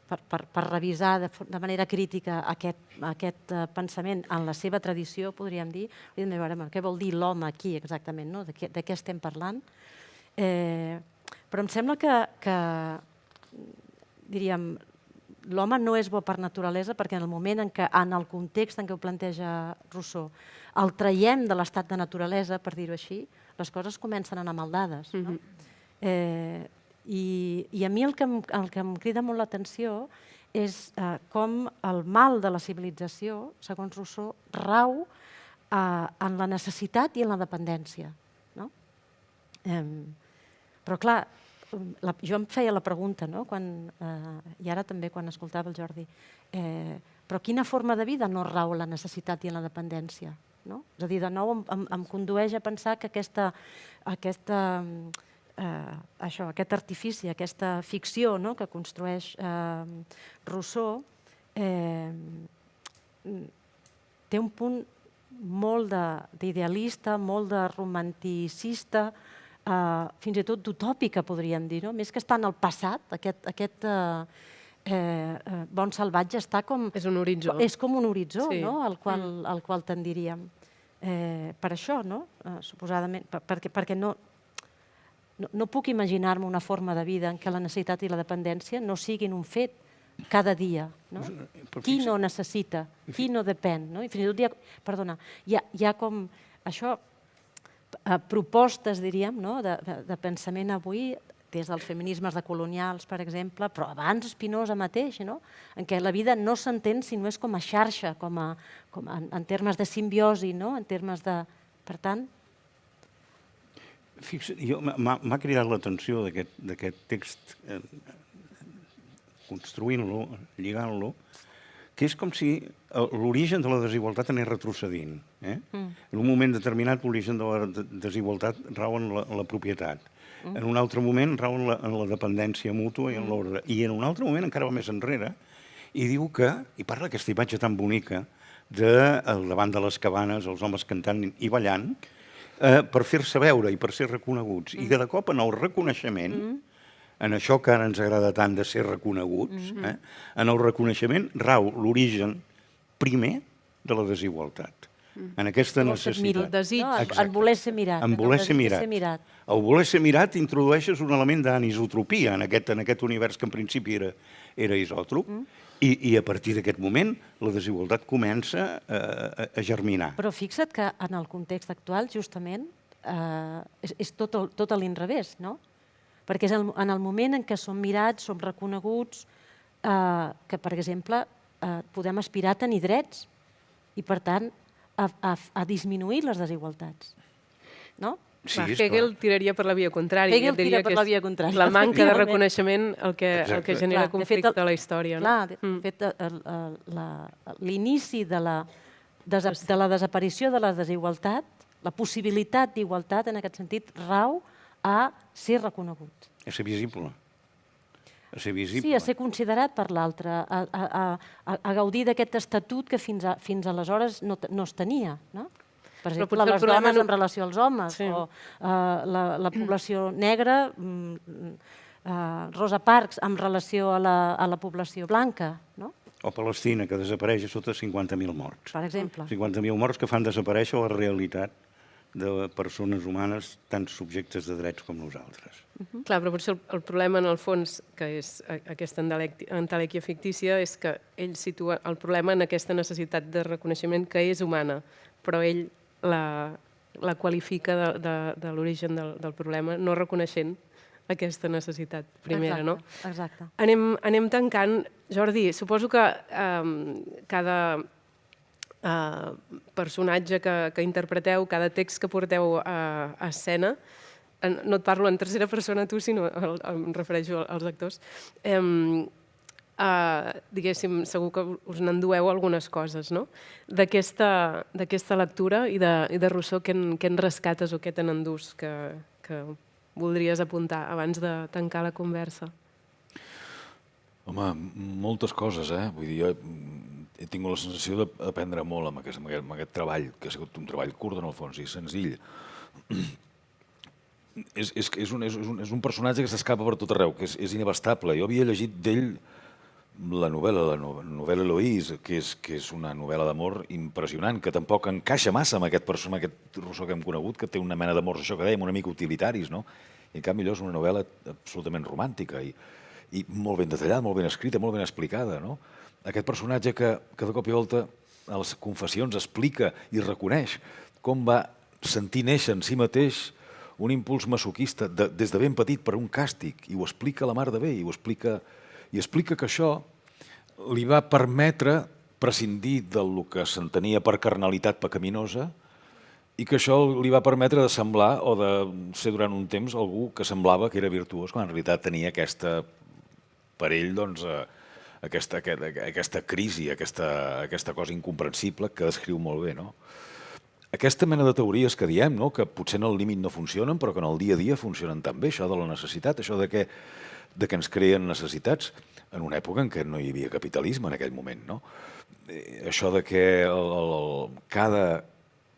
Per revisar de manera crítica aquest pensament en la seva tradició, podríem dir, hauríem de veure què vol dir l'home aquí exactament, no? De què estem parlant. Però em sembla que diríem, l'home no és bo per naturalesa perquè en el moment en què, en el context en què ho planteja Rousseau, el traiem de l'estat de naturalesa, per dir-ho així, les coses comencen a anar maldades. No? I a mi el que em crida molt l'atenció és com el mal de la civilització, segons Rousseau, rau en la necessitat i en la dependència. No? Però clar, jo em feia la pregunta, no? I ara també quan escoltava el Jordi, però quina forma de vida no rau la necessitat i en la dependència? No? És a dir, de nou em condueix a pensar que aquest artifici, aquesta ficció que construeix Rousseau té un punt molt d'idealista, molt de romanticista, fins i tot d'utòpica, podríem dir. Més que estar en el passat, aquest bon salvatge està com... És un horitzó. És com un horitzó al qual tendiríem. Per això, suposadament, perquè no puc imaginar-me una forma de vida en què la necessitat i la dependència no siguin un fet cada dia. Qui no necessita? Qui no depèn? I fins i tot hi ha com això, propostes, diríem, de pensament avui, des dels feminismes decolonials, per exemple, però abans Spinoza mateix, en què la vida no s'entén si no és com a xarxa, en termes de simbiosi, en termes de... Per tant... M'ha cridat l'atenció d'aquest text, construint-lo, lligant-lo, que és com si l'origen de la desigualtat anés retrocedint. En un moment determinat, l'origen de la desigualtat rau en la propietat. En un altre moment rau en la dependència mútua i en l'ordre. I en un altre moment encara va més enrere i diu que, i parla d'aquesta imatge tan bonica, davant de les cabanes, els homes cantant i ballant, per fer-se veure i per ser reconeguts. I que de cop en el reconeixement, en això que ara ens agrada tant de ser reconeguts, en el reconeixement rau l'origen primer de la desigualtat. En aquesta necessitat. El desig. En voler ser mirat. En voler ser mirat. El voler ser mirat introdueixes un element d'anisotropia en aquest univers que en principi era isòtrop, i a partir d'aquest moment la desigualtat comença a germinar. Però fixa't que en el context actual, justament, és tot a l'inrevés, no? Perquè és en el moment en què som mirats, som reconeguts, que, per exemple, podem aspirar a tenir drets i, per tant, a disminuir les desigualtats. No? Sí, Hegel tiraria per la via contrària. Hegel tira per la via contrària. La manca de reconeixement el que genera conflicte a la història. Clar, de fet, l'inici de la desaparició de la desigualtat, la possibilitat d'igualtat, en aquest sentit, rau a ser reconegut. A ser visible. A ser visible. Sí, a ser considerat per l'altre, a gaudir d'aquest estatut que fins aleshores no es tenia, no? Per exemple, les dones en relació als homes, o la població negra, Rosa Parks, en relació a la població blanca, no? O Palestina, que desapareix a sota 50.000 morts. Per exemple. 50.000 morts que fan desaparèixer la realitat de persones humanes tan subjectes de drets com nosaltres. Clar, però potser el problema en el fons, que és aquesta entelèquia fictícia, és que ell situa el problema en aquesta necessitat de reconeixement que és humana, però ell la qualifica de l'origen del problema, no reconeixent aquesta necessitat primera, no? Exacte. Anem tancant. Jordi, suposo que cada personatge que interpreteu, cada text que porteu a escena, no et parlo en tercera persona tu, sinó em refereixo als actors, diguéssim, segur que us n'endueu algunes coses, no? D'aquesta lectura i de Rousseau, què en rescates o què te n'endús que voldries apuntar abans de tancar la conversa? Home, moltes coses, eh? Vull dir, jo he tingut la sensació d'aprendre molt amb aquest treball, que ha sigut un treball curt en el fons i senzill. És un personatge que s'escapa per tot arreu, que és inabastable. Jo havia llegit d'ell la novel·la Eloïse, que és una novel·la d'amor impressionant, que tampoc encaixa massa amb aquest Rousseau que hem conegut, que té una mena d'amors, això que dèiem, una mica utilitaris, no? I en canvi allò és una novel·la absolutament romàntica i molt ben detallada, molt ben escrita, molt ben explicada, no? Aquest personatge que de cop i volta a les confessions explica i reconeix com va sentir néixer en si mateix un impuls masoquista des de ben petit per un càstig, i ho explica a la mar de bé, i explica que això li va permetre prescindir del que s'entenia per carnalitat pecaminosa i que això li va permetre de semblar o de ser durant un temps algú que semblava que era virtuós, quan en realitat tenia aquesta, per ell, doncs, aquesta crisi, aquesta cosa incomprensible que descriu molt bé, no? Aquesta mena de teories que diem, no? Que potser en el límit no funcionen, però que en el dia a dia funcionen tan bé, això de la necessitat, això de que ens creen necessitats en una època en què no hi havia capitalisme en aquell moment, no? Això de que cada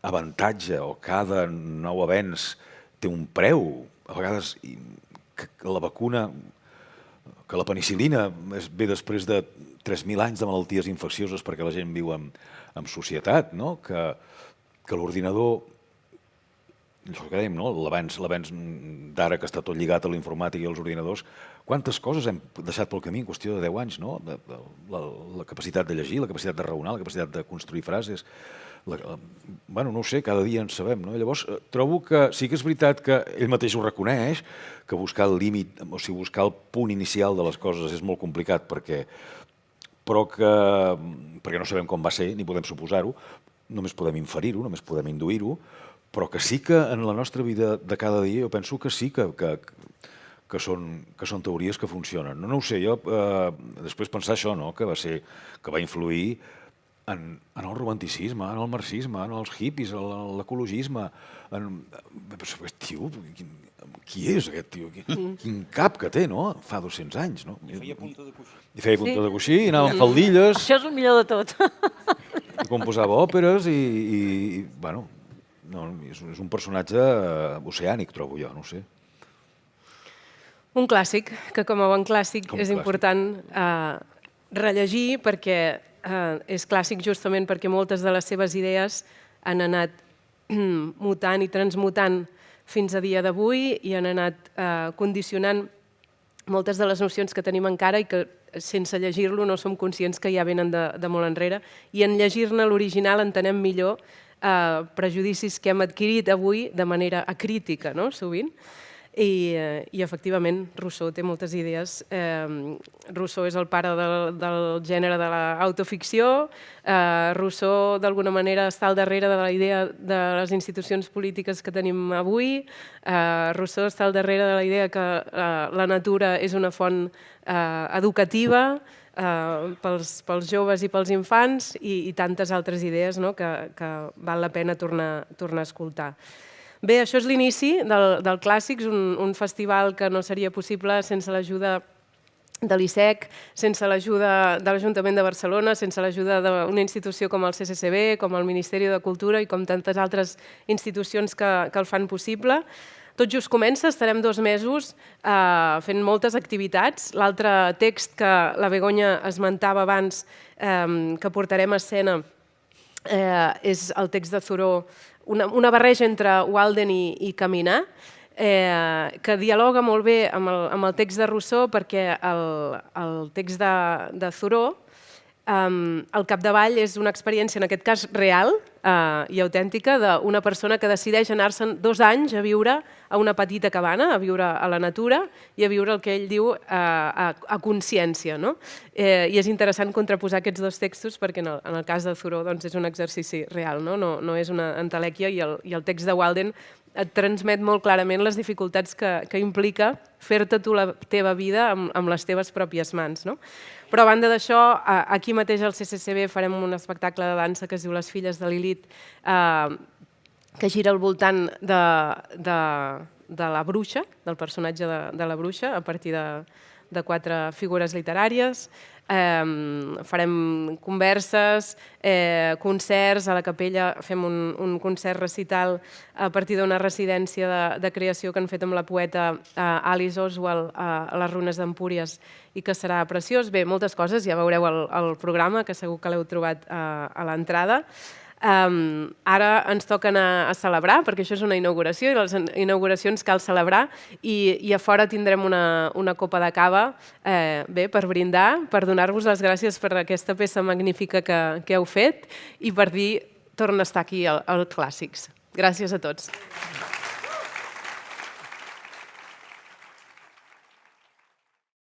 avantatge o cada nou avenç té un preu, a vegades que la vacuna, que la penicil·lina ve després de 3.000 anys de malalties infeccioses perquè la gent viu en societat, no? Que l'ordinador, això que dèiem, no? L'avenç d'ara que està tot lligat a la informàtica i als ordinadors, quantes coses hem deixat pel camí en qüestió de 10 anys, no? La capacitat de llegir, la capacitat de raonar, la capacitat de construir frases. Bueno, no ho sé, cada dia en sabem, no? Llavors, trobo que sí que és veritat que ell mateix ho reconeix, que buscar el límit, o sigui, buscar el punt inicial de les coses és molt complicat perquè no sabem com va ser, ni podem suposar-ho, només podem inferir-ho, només podem induir-ho, però que sí que en la nostra vida de cada dia jo penso que sí que són teories que funcionen. No ho sé, jo després pensar això, no? Que va influir en el romanticisme, en el marxisme, en els hippies, en l'ecologisme. Tio, qui és aquest tio? Quin cap que té, no? Fa 200 anys, no? I feia punta de coixí. I feia punta de coixí, i anava amb faldilles. Això és el millor de tot. I composava òperes i bueno, és un personatge oceànic, trobo jo, no ho sé. Un clàssic, que com a bon clàssic és important rellegir perquè és clàssic justament perquè moltes de les seves idees han anat mutant i transmutant fins a dia d'avui i han anat condicionant moltes de les nocions que tenim encara i que sense llegir-lo no som conscients que ja venen de molt enrere, i en llegir-ne l'original entenem millor prejudicis que hem adquirit avui de manera acrítica, no? Sovint. I efectivament, Rousseau té moltes idees. Rousseau és el pare del gènere de l'autoficció. Rousseau, d'alguna manera, està al darrere de la idea de les institucions polítiques que tenim avui. Rousseau està al darrere de la idea que la natura és una font educativa pels joves i pels infants i tantes altres idees, no? Que val la pena tornar a escoltar. Bé, això és l'inici del Clàssics, un festival que no seria possible sense l'ajuda de l'ISEC, sense l'ajuda de l'Ajuntament de Barcelona, sense l'ajuda d'una institució com el CCCB, com el Ministeri de Cultura i com tantes altres institucions que el fan possible. Tot just comença, estarem 2 mesos fent moltes activitats. L'altre text que la Begoña esmentava abans, que portarem a escena, és el text de Thoreau, una barreja entre Walden i Caminar, que dialoga molt bé amb el text de Rousseau perquè el text de Thoreau, al capdavall, és una experiència, en aquest cas real i autèntica, d'una persona que decideix anar-se'n 2 anys a viure a una petita cabana, a viure a la natura i a viure el que ell diu a consciència. I és interessant contraposar aquests 2 textos perquè en el cas de Thoreau és un exercici real, no és una entelèquia, i el text de Walden et transmet molt clarament les dificultats que implica fer-te tu la teva vida amb les teves pròpies mans. Però a banda d'això, aquí mateix al CCCB farem un espectacle de dansa que es diu Les filles de Lilith, que gira al voltant de la bruixa, del personatge de la bruixa, a partir de 4 figures literàries. Farem converses, concerts, a la capella fem un concert recital a partir d'una residència de creació que han fet amb la poeta Alice Oswald a les runes d'Empúries i que serà preciós. Bé, moltes coses, ja veureu el programa, que segur que l'heu trobat a l'entrada. Ara ens toca anar a celebrar, perquè això és una inauguració i les inauguracions cal celebrar, i a fora tindrem una copa de cava per brindar, per donar-vos les gràcies per aquesta peça magnífica que heu fet i per dir torna a estar aquí al Clàssics. Gràcies a tots.